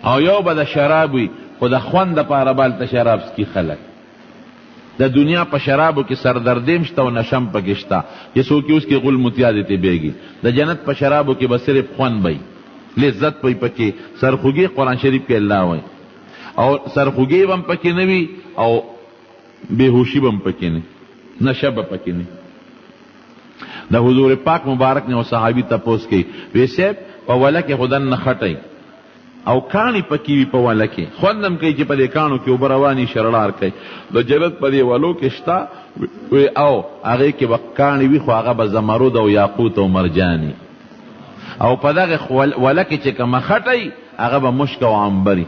او یو به د شراب وي خو د خوند دپاره به هلته شراب څکي خلک. د دنیا په شرابو کې سردردیم شته او نشم پکې شته، چې څوک اوس کې غل متیازې ته بیږي. د جنت په شرابو کې به صرف خوند وي، لذت وي پکې، سرخوږي قرآن شریف کې الله وایي، او سرخوږي به هم پکې نه وي او بېهوشي به هم پکې نه، نشه به پکې نه. د حضور پاک مبارک نه او صحابي تپوس کوي، وی صاحب په وله کې خو دننه خټئ او کاڼي پکې وي په وله کې، خوند هم کوي چې په دې کاڼو کې اوبه رواني شرړار کوي. د جنت په دې ولو کې شته او هغې کې به کاڼي وي خو هغه به زمرود او یاقوت او مرجاني، او په دغه وله کې چې کومه خټئ هغه به مشک او عنبري.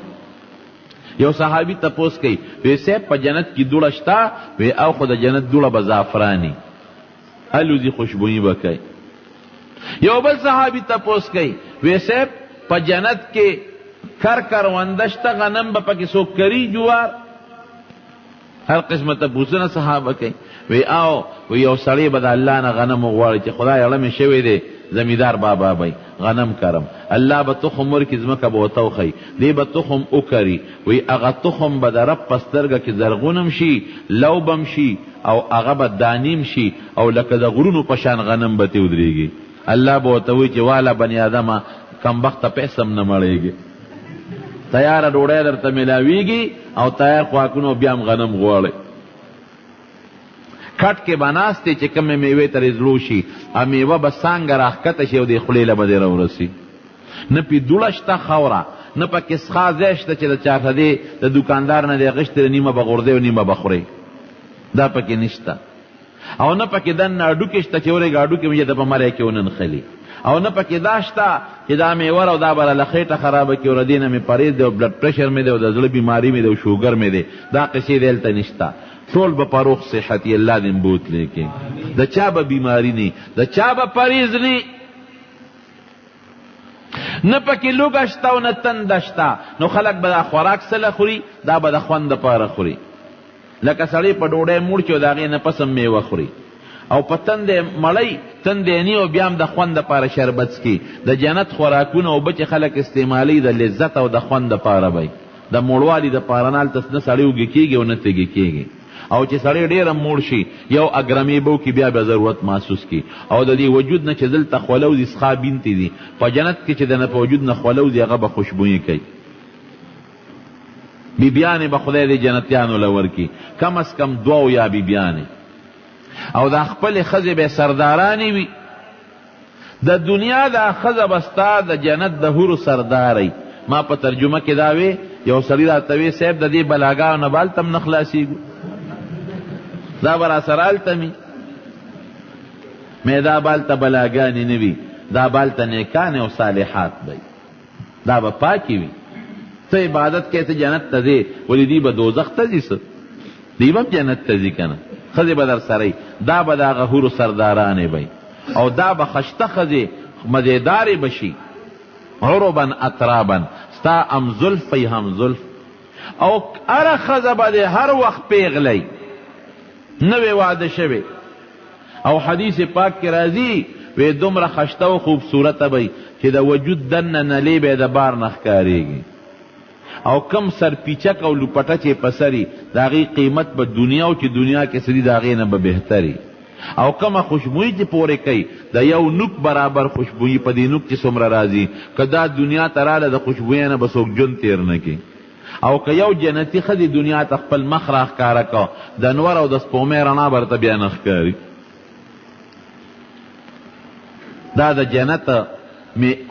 یو صحابي تپوس کوي، وی صاحب په جنت کې دوړه شته؟ وی او خو د جنت دوړه به زعفراني الوزي خوشبویي به کوي. یو بل صحابي تپوس کوي، وی صاحب په جنت کې کر کرونده شته، غنم به پکې څوک کري، جوار، هر قسمه تپوسونه صحابه کوي. وی او وی یو سړی به د الله نه غنم وغواړي چې خدای اړه مې شوی دی زمیدار بابا بی غنم کرم، الله به تخم ورکړي ځمکه به ورته وښیي، دی به تخم وکري. وی هغه تخم به د رب په سترګه کې زرغونم شي، لوبم شي، او هغه به دانیم شي، او لکه د غرونو په شان غنم به تې ودرېږي. الله به ورته وایي چې واله بني آدمه کمبخته پیسه هم نه مړېږي، تیاره ډوډۍ درته میلاویږي او تیار خواکونو بیا هم غنم غواړئ. کټ کې به ناست دی چې کومې میوې ترې زړو شي، میوه به څانګه راښکته شي او د خولې له به دې راورسي. نه پې دوړه شته خوره، نه پکې څښا ځای شته چې د چاته دی د دوکاندار نه دی غشتې نیمه به غورځئ او نیمه به خورئ، دا پکې نشته. او نه پکې دننه هډوکې شته چې ورېږه هډوکې مې د په مری کې وننښلي، او نه پکې دا شته چې دا میوه او دا به راله خېټه خرابه کړي او له دې نه مې پرهېز دی او بلډ پرشر مې دی او د زړه بیماري مې دی او شوګر مې دی، دا قصې دی هلته نشته. ټول به په روغ صحت الله دې بوتلی کې، د چا به بیماري نه، د چا به پرهېز نه، نه پکې لوږه شته او نه تنده شته. نو خلک به دا خوراک سله خوري، دا به د خوند دپاره خوري، لکه سړی په ډوډۍ موړ چې او د هغې نه پس هم میوه خوري، او په تندې مړی تندې نی او بیا هم د خوند دپاره شربت څکي. د جنت خوراکونه اوبه چې خلک استعمالوي د لذت او د خوند دپاره به د موړوالي دپاره نه هلته نه سړی اوږې کېږي او نه تږې کېږي. او چې سړی ډېره موړ شي یو اګرمې به وکړي بیا به ضرورت محسوس کړي. او د دې وجود نه چې دلته خوله وځي څښا بینتې دي، په جنت کې چې د نه په وجود نه خوله وځي هغه به خوشبویي کوي. بیبیانې به خدای دې جنتیانو له ورکړي، کم از کم 2 یا بیبیانې، او دا خپلې ښځې به سردارانې وي. د دنیا دا ښځه به ستا د جنت د حورو سردارئ. ما په ترجمه کې دا وی، یو سړي راته وی صاحب د دې بلاګانو نه به هلته هم نه خلاصېږو، دا به راسره هلته مي مې دا به هلته بلاګانې نه وي، دا به هلته نیکانې او صالحات به دا به پاکې وي. ته عبادت کې ته جنت ته ځې، ولې دوی به دوزخ ته ځي؟ څه دوی به هم جنت ته ځي که نه، ښځې به در سره دا به د هغه حورو سردارانې به، او دا به خشته ښځې مزېدارې به شي، عربا اترابا، ستا هم زلف وی هم زلف، او هره ښځه به د هر وخت پیغلی نوې واده شوې. او حدیث پاک کې راځي وی دومره خشته و خوبصورته به چې د وجود دننه نلې به د بار نه ښکارېږي، او کم سرپیچک او لوپټه چې په سري د هغې قیمت به دنیا او چې دنیا کې څه دي د هغې نه به بهتري، او کمه خوشبویي چې پورې کوي د یو نوک برابر خوشبویي په دې نوک چې څومره راځي، که دا دنیا ته راله د خوشبویۍ نه به څوک ژوند تېر نه کړي. او که یو جنتي ښځې دنیا ته خپل مخ راښکاره که د انور او د سپومۍ رڼا به ورته بیا نه ښکاري. دا د جنت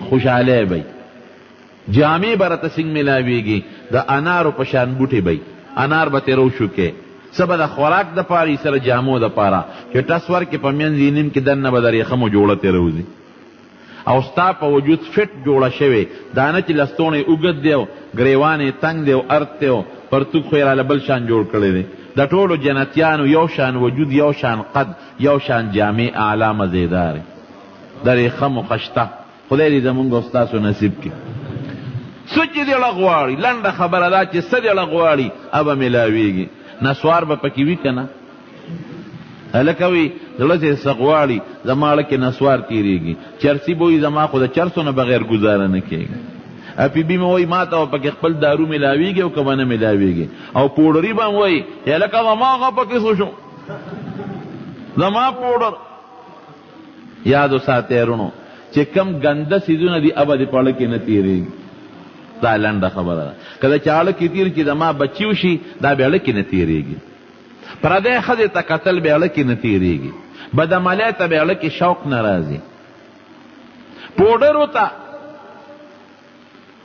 خوشحالی بی. جامې به راته څنګه میلاویږي؟ د انارو په شان بوټې بی، انار به ترې روشوکې، څه به د خوراک دپاره یې سره جامو دپاره چې ټس ورکې په منځ یې نیم کې دننه به د ریخمو جوړه ترې روځي، او ستا په وجود فټ جوړه شوې، دا نه چې لستوڼی اوږد دی او ګریوان یې تنګ دی او ارت دی او پرتوک خو یې راله بل شان جوړ کړی دی، د ټولو جنتیانو یو شان وجود، یو شان قد، یو شان جامع اعلی مزیدار درې خم و خشته. خدای دې زمونږ او ستاسو نصیب کړي. څه چې دې له غواړي، لنډه خبره دا چې څه دې له غواړي هغه میلاویږي. نسوار به پکې وي که نه؟ هلکه وي زړه چې څه غواړي زما اړه کې نسوار تېرېږي. چرسي به وي زما خو د چرسو نه بغیر ګزاره نه کېږي. اپی بی مې وایي ما ته پکې خپل دارو میلاویږي او که به نه میلاویږي. او پوډري به هم وایي هلکه زما هغه پکې څه شو، زما پوډر. یاد وساتئ وروڼو چې کم ګنده څیزونه دي هغه دې په اړه کې نه تېرېږي. دا لنډه خبره ده. که د چا اړه کې تېر چې زما بچي وشي دا بې اړه کې نه تېرېږي. پردی ښځې ته کتل بې اړه کې نه تېرېږي. بدعملۍ ته بې اړه کې شوق نه راځي. پوډرو ته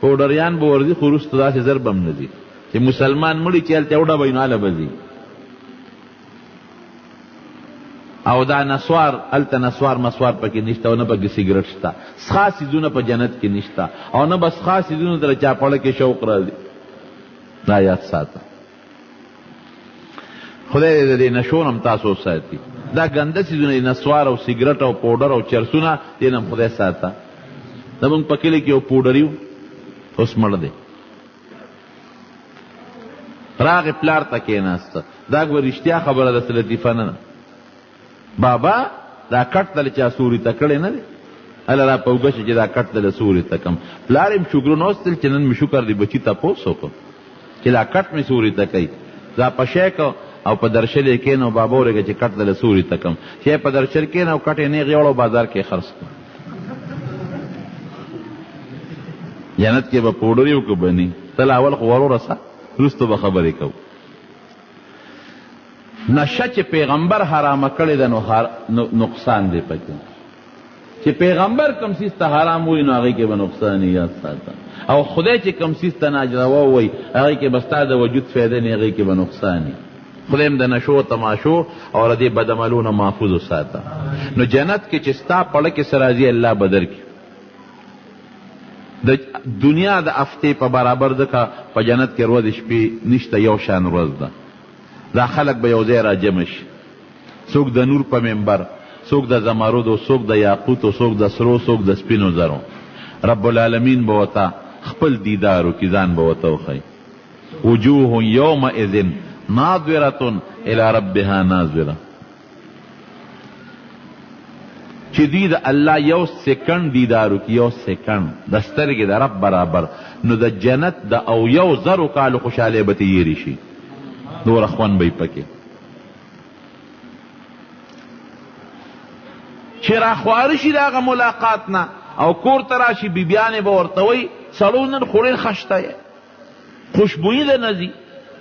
پوډریان به ورځي خو وروسته داسې زر به هم نه ځي چې مسلمان مړي چې هلته وډه به وي نو هله به ځي. او دا نسوار هلته نسوار مسوار پکې نشته او نه پکې سګرټ شته. څښا څیزونه په جنت کې نشته او نه به څښا څیزونو ته د چا په اړه کې شوق راځي. دا یاد ساته. خدای دې د دې نشو نه هم تاسو وساتي. دا ګنده څیزونه دي نسوار او سګرټ او پوډر او چرسونه، دې نه هم خدای ساته. زمونږ په کلي کې یو پوډري و، اوس مړ دی. راغې پلار ته کېناسته. دا به رښتیا خبره ده، څه لطیفه نه ده. بابا دا کټ دله چا سوري ته کړی نه دی؟ هله را په اوږه شه چې دا کټ دله سوري ته کم. پلار یې شکر نوستل چې نن مې شکر دی بچي تپوس وکړو چې دا کټ مې سوري ته کوي. دا په شی کو او په درشل یې کېنو بابا ورېږه چې کټ دله سوري ته کم. شی په درشل کېنه او کټ یې نیغ یوړو بازار کې خرڅ کړو. جنت کې به پوډري و که بني. تل اول خو ور ورسه وروسته به خبرې کوو. نشه چې پیغمبر حرامه کړې ده نو نقصان دی پکې. چې پیغمبر کم څیز ته حرام وایي نو هغې کې به نقصان یاد ساته. او خدای چې کم څیز ته ناجروا وایي هغې کې به ستا د وجود فایده نه، هغې کې به نقصان وي. خدای هم د نشو تماشو او د دې بدعملو نه محفوظ وساته. نو جنت کې چې ستا پړه کې څه راځي الله به درکړي. د دنیا د هفتې په برابر ځکه په جنت کې ورځې شپې نشته، یو شان ورځ ده. دا خلق به یو ځای را جمع شي. څوک د نور په منبر، څوک د زمرودو، څوک د یاقوتو، څوک د سرو، څوک د سپینو زرو. رب العالمین به ورته خپل دیدار وکړي، ځان به ورته وښیي. وجوه یومئذ ناظرة الی ربها ناظرة. چې دوی د الله یو سیکنډ دیدار وکړي، یو سیکنډ د سترګې د رب برابر، نو د جنت د او یو زرو کالو خوشحالۍ به تېرې شي. نور اخوان به پکې چې راخواره شي د هغه ملاقات نه او کور ته راشي بیبیانې به ورته وایي سړو نن خو ډېر خشته یې، خوشبویي ده نه ځي،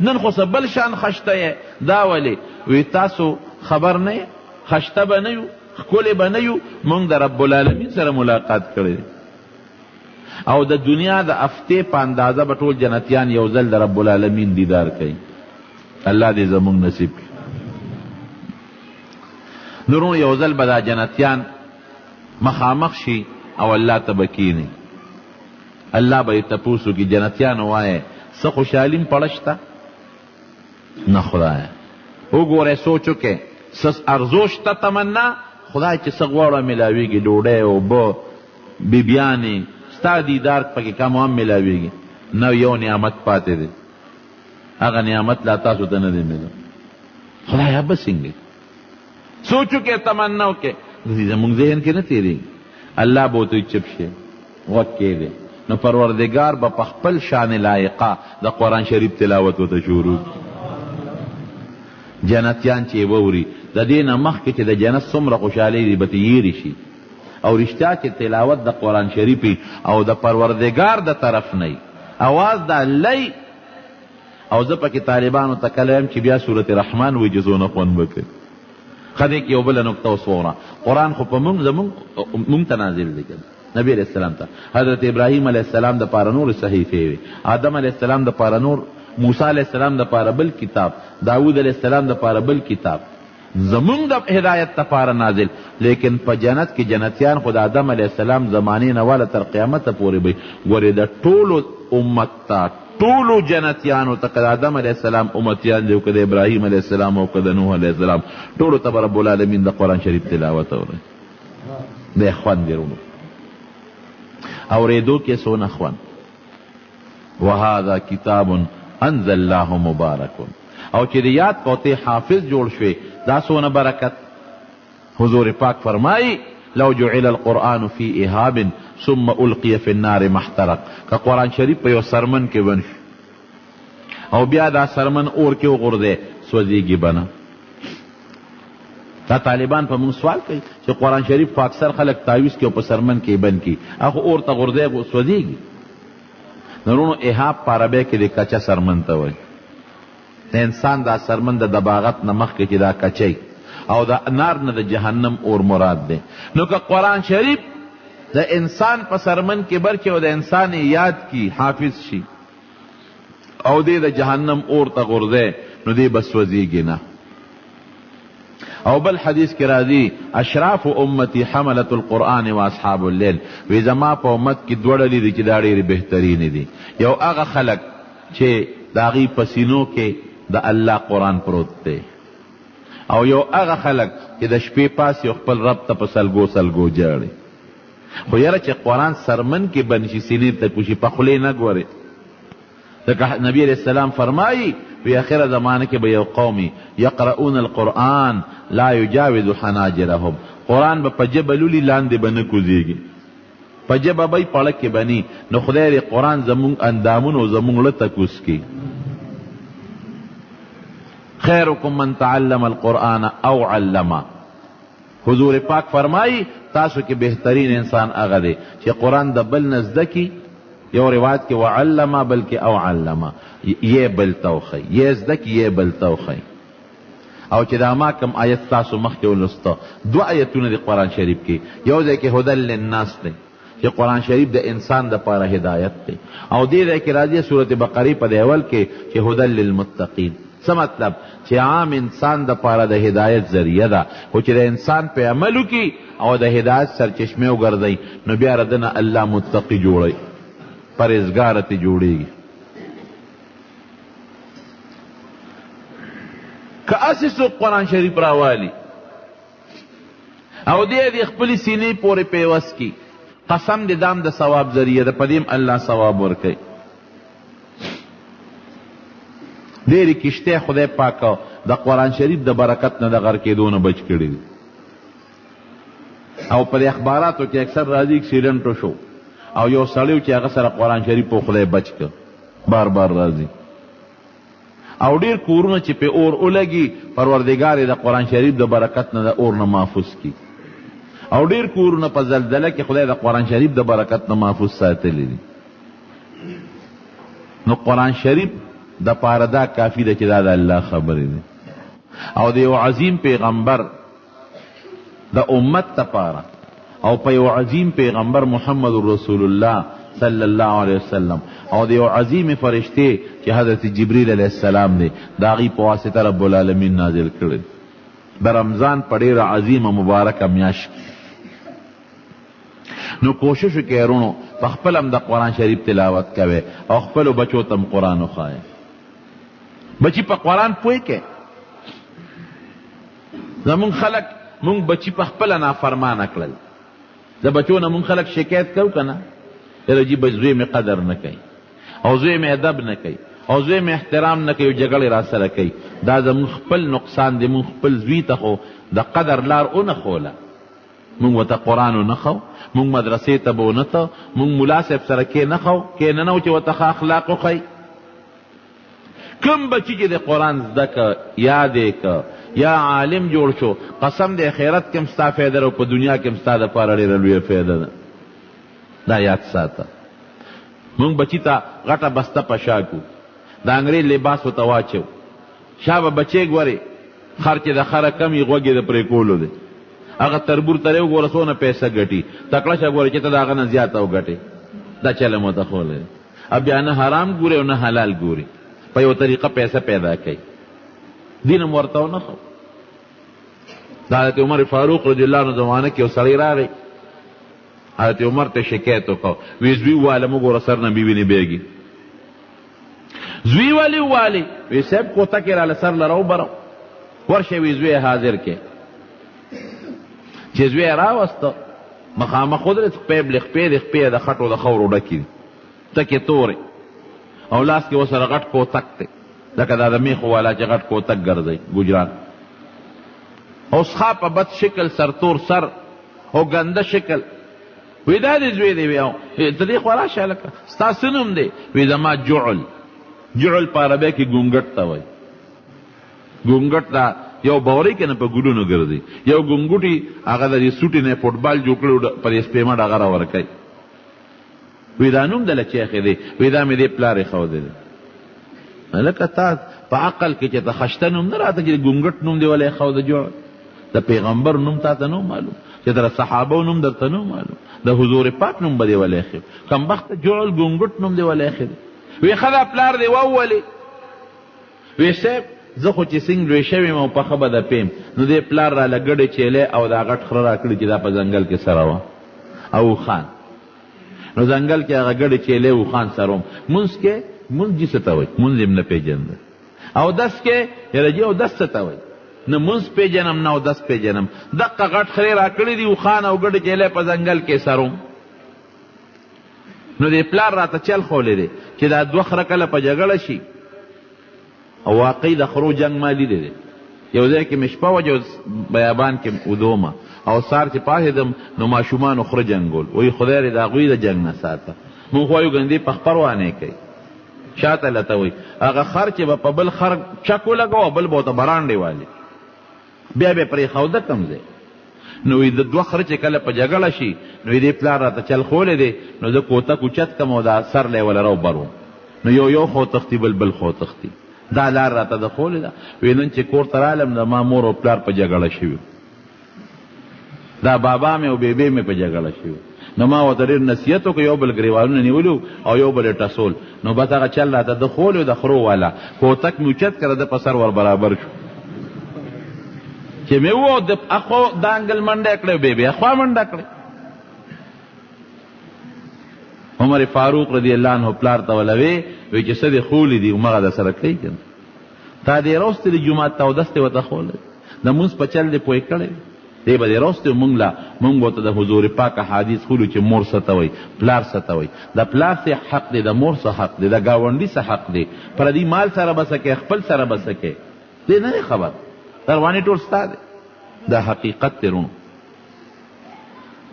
نن خو څه بل شان خشته یې. دا ولې؟ وی تاسو خبر نه یې، خشته به نه یو، ښکلې به نه یو، موږ د رب العالمین سره ملاقات کړی دی. او د دنیا د هفتې په اندازه به ټول جنتیان یو ځل د رب العالمین دیدار کوي. الله دې زمونږ نصیب کړي. نورو یو ځل به دا جنتیان مخامخ شي او الله ته به کښېني. الله به یې تپوس وکړي جنتیانو وایه څه خوشحالي پړه شته؟ نه خدایه. وګورئ سوچ وکړئ څه ارزو شته تمنا؟ خدای چې څه غواړه میلاویږي. ډوډۍ، اوبه، بیبیانې، ستا دیدار پکې کم هم میلاویږي. نه یو نعمت پاتې دی، هغه نعمت لا تاسو ته نه دی میلو. خدایه به څنګه سوچ وکړئ، تمنا وکړئ، زموږ ذهن کې نه تېرېږي. الله به ورته چپ شي، غوږ کېږدي. نو پروردګار به په خپل شان لایقه د قرآن شریف تلاوت ورته شروع کړي. جنتیان چې ووري د دې نه مخکې چې د جنت څومره خوشحالۍ دي به تېرې شي. او رښتیا چې تلاوت د قرآن شریف او د پروردګار د طرف نه اواز د الله. او زه پکې طالبانو ته کله یم چې بیا سورت رحمان وایي چې څونه خوند به کوي. ښه دی کې یو بله نکته اوس ووره. قرآن خو په مونږ ته نازل دی که نبی علیہ السلام ته. حضرت ابراهیم علیہ السلام د پاره نور صحیفې وي، آدم علیہ السلام د پاره نور، موسی علیہ السلام د پاره بل کتاب، داود علیہ السلام د پاره بل کتاب. زمونږ د هدایت لپاره نازل. لیکن په جنت کې جنتیان خو د آدم علیہ السلام زمانې نه واله تر قیامته پورې به ګورې د ټولو امت تا ټولو جنتیانو ته که د آدم علیه السلام امتیان دی او که د ابراهیم علیه السلام او که د نوح علیه السلام ټولو ته به رب العالمین د قرآن شریف تلاوت اورئ دی خوند دی رونو اورېدو کې څونه خوند وهذا کتاب انزل الله مبارک او چې د یاد پوته حافظ جوړ شوی دا څونه برکت حضور پاک فرمایي لو جعل القرآن في إهاب ثم ألقي في النار محترق که قرآن شریف په یو سرمن کې بند او بیا دا سرمن اور کې وغورځي سوځېږي بنه دا طالبان په موږ سوال کوي چې قرآن شریف په اکثر خلک تعویز کې او په سرمن کې بند کی هغه اور ته غورځي سوځېږي نورونو احاب په عربی کې د کچه سرمن ته وایي د انسان دا سرمن د دباغت نه مخکې چې دا کچی او د نار نه د جهنم اور مراد دی نو که قرآن شریف د انسان په سرمن کې برکې او د انسان یاد کی حافظ شي او دی د جهنم اور ته غورځي نو دی بس وځيږي نه او بل حدیث کې راځي اشراف امتی حملت القرآن و اصحاب الليل وی زما په امت کې دوه ډلې دي چې دا ډېرې بهترینې دي یو هغه خلک چې د هغوی په سینو کې د الله قرآن پروت دی او یو هغه خلک چې د شپې پاس یو خپل رب ته په سلګو سلګو جاړي خو یاره چې قرآن سرمن کې بند شي سینې ته کوشي په خولې نه ګورې ځکه نبی علیہ السلام فرمایي په آخره زمانه کې به یو قومي یقرؤون القرآن لا یجاوز حناجرهم قرآن به په ژبه لولي لاندې به نه کوزېږي په ژبه به یې پړه کې بني نو خدای دې قرآن زمونږ اندامونو زمونږ له تکوس کړي خیرکم من تعلم القرآن او علمه حضور پاک فرمائی تاسو کې بهترین انسان هغه دی چې قرآن د بل نه زده کی یو روایت کې وعلمه بلکې او علمه یې بل توخی یې زده کی یې بل توخی او چې دا ما کم آیت تاسو مخکې ولسته دو آیتونه د قرآن شریف کې یو ځای کې هدل للناس دی چې قرآن شریف د انسان د پاره هدایت دی او دې ځای کې راځي سورۃ بقره په اول کې چې هدل للمتقین څه مطلب چې عام انسان د پاره د هدایت ذریعہ ده خو چې د انسان په عمل وکړي او د هدایت سرچشمه وګرځي نو بیا ردنه الله متقی جوړي پرهیزګار ته جوړيږي که اساس قرآن شریف راوالي او دې خپل سینې پورې پیوس کی قسم دې دام د ثواب ذریعہ ده پدیم الله ثواب ورکړي ډېرې کشته خدای پاک د قرآن شریف د برکت نه د غر کېدو نه بچ کړي دي او په اخباراتو کې اکثر راځي اکسیډنټ وشو او یو سړی چې هغه سره قرآن شریف په خدای بچ کړ بار بار راځي او ډېر کورونه چې په اور ولګي پروردګار د قرآن شریف د برکت نه د اور نه محفوظ کړي او ډېر کورونه په زلزله کې خدای د قرآن شریف د برکت نه محفوظ ساتلی دي نو قرآن شریف د پاره دا کافی ده چې دا د الله خبرې دي او د یو عظیم پیغمبر د امت لپاره او په یو عظیم پیغمبر محمد رسول الله صلی الله علیه وسلم او د یو عظیم فرشته چې حضرت جبریل علیه السلام دی د هغې په واسطه رب العالمین نازل کړی د رمضان په ډېره عظیمه مبارکه میاشت نو کوشش وکړئ رونو په خپل هم د قرآن شریف تلاوت کوئ او خپلو بچو ته هم قرآن وښایئ بچی په قرآن پوی کې زمون خلق مونږ بچی په خپله نافرمانه کړل د بچو نه مونږ خلق شکایت کوو که نه یاره جي زوی مې قدر نه کوي او زوی مې ادب نه کوي او زوی مې احترام نه کوي او جګړې را سره کوي دا زمون خپل نقصان دی مونږ خپل زوی ته خو د قدر لار ونه خوله مونږ ورته قرآن ونه خو مونږ مدرسې ته به ونه ته مونږ ملا صاحب سره کې نه خو کې نه نو چې ورته ښه اخلاق وښی کم بچی چې د قرآن زده که یاد یې که یا عالم جوړ شو قسم د خیرت کې هم ستا فایده ده او په دنیا کې هم ستا دپاره ډېره لویه فایده ده دا یاد ساته مونږ بچی ته غټه بسته په شا کړو د انګریز لباس ورته واچو شا به بچی ګورې خر چې د خره کم یې غوږ یې د پرېکولو دی هغه تربور ترې وګوره څونه پیسه ګټي تکړه شه ګوره چې ته د هغه نه زیاته وګټې دا چل مو ته خولی اب بیا نه حرام ګوري او نه حلال ګوري په یو طریقه پیسه پیدا کوي دین هم ورته ونه خو د حضرت عمر فاروق رضی الله عنه زمانه کې یو سړی راغی حضرت عمر ته شکایت وکړو وی زوی واله مو ګوره سر نه بیبي نه بیږي زوی ولی والی وی صاحب کوته کې راله سر لره وبرو ورشه وی زوی حاضر کې چې زوی راوسته مخامخ ودرېد خپې د خپې د خټو د خاورو ډکې دي تکې تورې او لاس کې ورسره غټ کوتک دی لکه دا د میخو والا چې غټ کوتک ګرځي ګجران او څښا په بد شکل سرتور سر او ګنده شکل وی دا دې زوی دی وی ته دې خوا راشه لکه ستا څه نوم دی وی زما جعل په عربۍ کې ګونګټ ته وایي ګونګټ دا یو بورۍ که نه په ګلونو ګرځي یو ګونګټي هغه د دې سوټي نه فوټبال جوړ کړی پر سپېمه ډغه راورکوي وی دا نوم دله چیخې دی وی دا مې دې پلار یې ښودی دی لکه تا په عقل کې چې ته خشته نوم نه راته چې ګونګټ نوم دی ولی ښوده جوړ د پیغمبر نوم تا ته نو معلوم چې در صحابو نوم درته نو معلوم د حضور پاک نوم به دې ولی ښي کمبخته جوړل ګونګټ نوم دی ولی ښي وی ښه دا پلار دی وولې وی صاحب زه خو چې څنګه لوی شوی یم او پخه به د پیم نو دې پلار راله ګډې چیلی او دا غټ خره را کړي چې دا په ځنګل کې سره وه او خان نو ځنګل کې هغه ګډې چیلی او خان سره وم مونځ کې مونځ جي څه ته وایي مونځ یې نه پېژنده او دس کې یاره جي او دس څه ته وایي نه مونځ پېژنم نه او دس پېژنم دقه غټ خرې را کړي دي او خان او ګډې چیلی په ځنګل کې سره وم نو دې پلار راته چل خولی دی چې دا دوه خره کله په جګړه شي او واقعي د خرو جنگ ما لیدی دی یو ځای کې مې شپه وه جو بیابان کې ودومه او سار چې پاڅېدم نو ماشومانو خره جنګول وایي خدای دې د هغوی د جنګ نه ساته مونږ خو وایو ګندې په خپر وانې کوي شاته لته وایي هغه خر چې به په بل خر چک ولګو او بل به ورته براندې والي بیا به پرېښوده کم ځای نو د دوه خره چې کله په جګړه شي نو دې پلار راته چل خولی دی نو زه کوتک اوچت کم او دا سر لی وله راوبروم نو یو خو تختی بل خو تختی دا لار راته د خولی ده وی نن چې کور ته رالم د ما مور او پلار په جګړه شوي دا بابا مې او بیبی مې په جګړه شوي نو ما ورته ډېر نصیحت وکړو یو بل ګریوالونه نیولي او یو بل یې ټسول نو بس هغه چل راته د خولی د خرو والا کوتک مې اوچت کړه د په سر ور برابر شو چې مې وو د اخو دا انګل منډه کړی بیبي اخوا منډه کړی عمر فاروق رضی الله عنه پلار ته ولوي وی چې څه دې خولی دي همغه در سره کوي که تا دې راوستې د جومات ته اودس دې ورته خولی د مونځ په چل دې پوه کړی دی به دې راوستې مونږ ورته د حضور پاک احادیث خولو چې مور څه ته وایي پلار څه ته وایي د پلار څه حق دی د مور څه حق دی د ګاونډي څه حق دی پردي مال سره به څه کوې خپل سره به څه کوې دې نه دی خبر روانې ټول ستا دی دا حقیقت دی رونو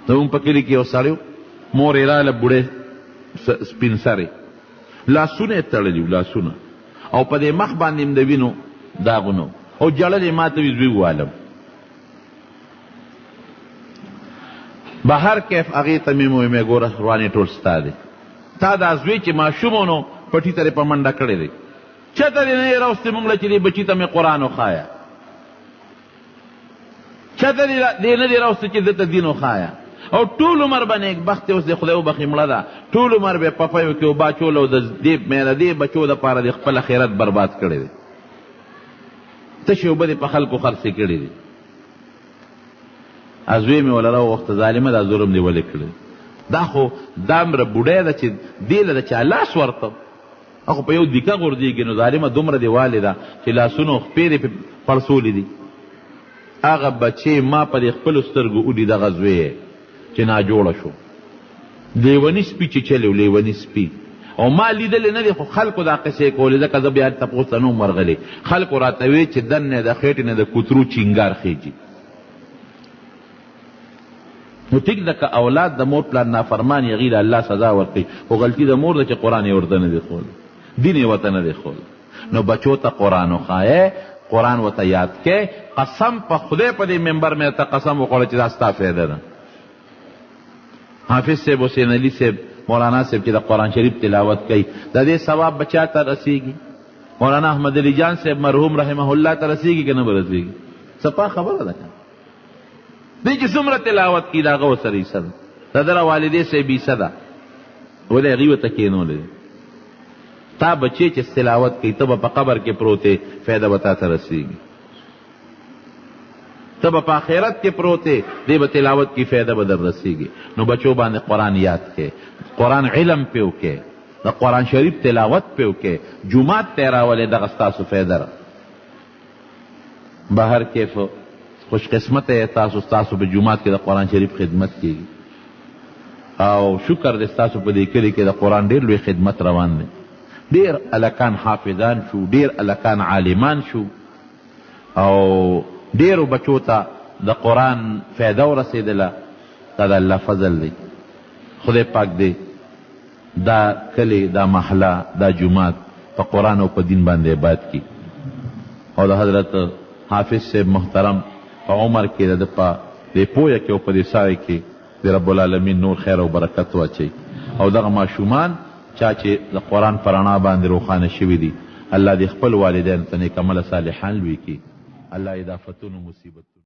زمونږ په کلي کې یو سړی مور یې راله بوډۍ سپین سرې لاسونه یې تړلي لاسونه او په دې مخ باندې م د وینو داغونه او جړل یې ما ته وي زوی والم بهر کیف هغې ته مې وویل مې ګوره روانې ټول ستا دی تا دا زوی چې ماشوم و نو پټي ته په منډه کړې دی چېرته دې نه یې راوستې مونږ له چې دې بچي ته مې قرآن وښایه چېرته دې نه دې راوستې چې ده ته دین وښایه او ټول عمر به نیکبختې اوس د خدای وبخي مړه ده ټول عمر به پپیو کې اوبه اچول او د دې بچو دپاره د خپل خیرت برباد کړی دی تشې اوبه دې په خلکو خرڅې کړي دي زوی مې وله راوغوښته ظالمه دا ظلم دې ولې کړی دا خو دا مره بوډۍ ده چې دې له د چا لاس ورته خو په یو دیکه غورځېږي نو ظالمه دومره دې والې ده چې لاسونه او خپې دې پړسولې دي هغه بچې ما په دې خپلو سترګو ولي دغه زوی چې ناجوړه شو لیوني سپي چې چلی و لیوني سپي او ما لیدلې نه دي خو خلکو دا قصې کولې ځکه زه بیا تپوس ته نه وم ورغلی خلکو راته وی چې دننه د خېټې نه د کوترو چینګار خېجي نو ټیک ده که اولاد د مور پلار نافرمان یې هغې له الله سزا ورکوي خو غلطي د مور ده چې قرآن یې ورته نه دی ښولی دین یې ورته نه دی ښولی نو بچو ته قرآن وښایې قرآن ورته یاد کې قسم په خدای په دې ممبر مې ته قسم وخوړه چې دا ستا فایده ده حافظ صاحب حسین علي صاحب مولانا صاحب چې د قرآن شریف تلاوت کوي د دې ثواب بچا ته رسیږي مولانا احمد علي جان صاحب مرحوم رحمه الله ته رسیږي که نه به رسیږي صفا خبره ده که دی چې څومره تلاوت کي د هغه ورسره حصه ده د ده والدې صاحب حصه ده ولې هغې ورته کښېنولی تا بچې چې تلاوت کوي ته به په قبر کې پروت یې فایده به تا ته رسیږي ته به په آخرت کې پروت یې دی به تلاوت کی فایده به در رسیږي نو بچو باندې قرآن یاد کې قرآن علم پې وکې د قرآن شریف تلاوت پې وکې، جومات ته یې راولې، دغه ستاسو فایده ده. بهر کیف خوش قسمت یې تاسو، ستاسو په جومات کې د قرآن شریف خدمت کېږي، او شکر دی ستاسو په دې کلي کې د قرآن ډېر لوی خدمت روان دی. ډېر هلکان حافظان شو، ډېر هلکان عالمان شو، او ډېرو بچو ته د قرآن فایده ورسېدله. دا د الله فضل دی. خدای پاک دی دا کلی، دا محله، دا جومات په قرآن او په دین باندې آباد کی، او د حضرت حافظ صاحب محترم په عمر کې د په دې پویه کې او په دې سایه کې د رب العالمین نور خیر او برکت واچوي. او دغه ماشومان چا چې د قرآن په رڼا باندې روښانه شوي دي، الله دې خپل والدین ته نیک عمله صالحان لوی کړي. الله یې د آفتونو مصیبتونو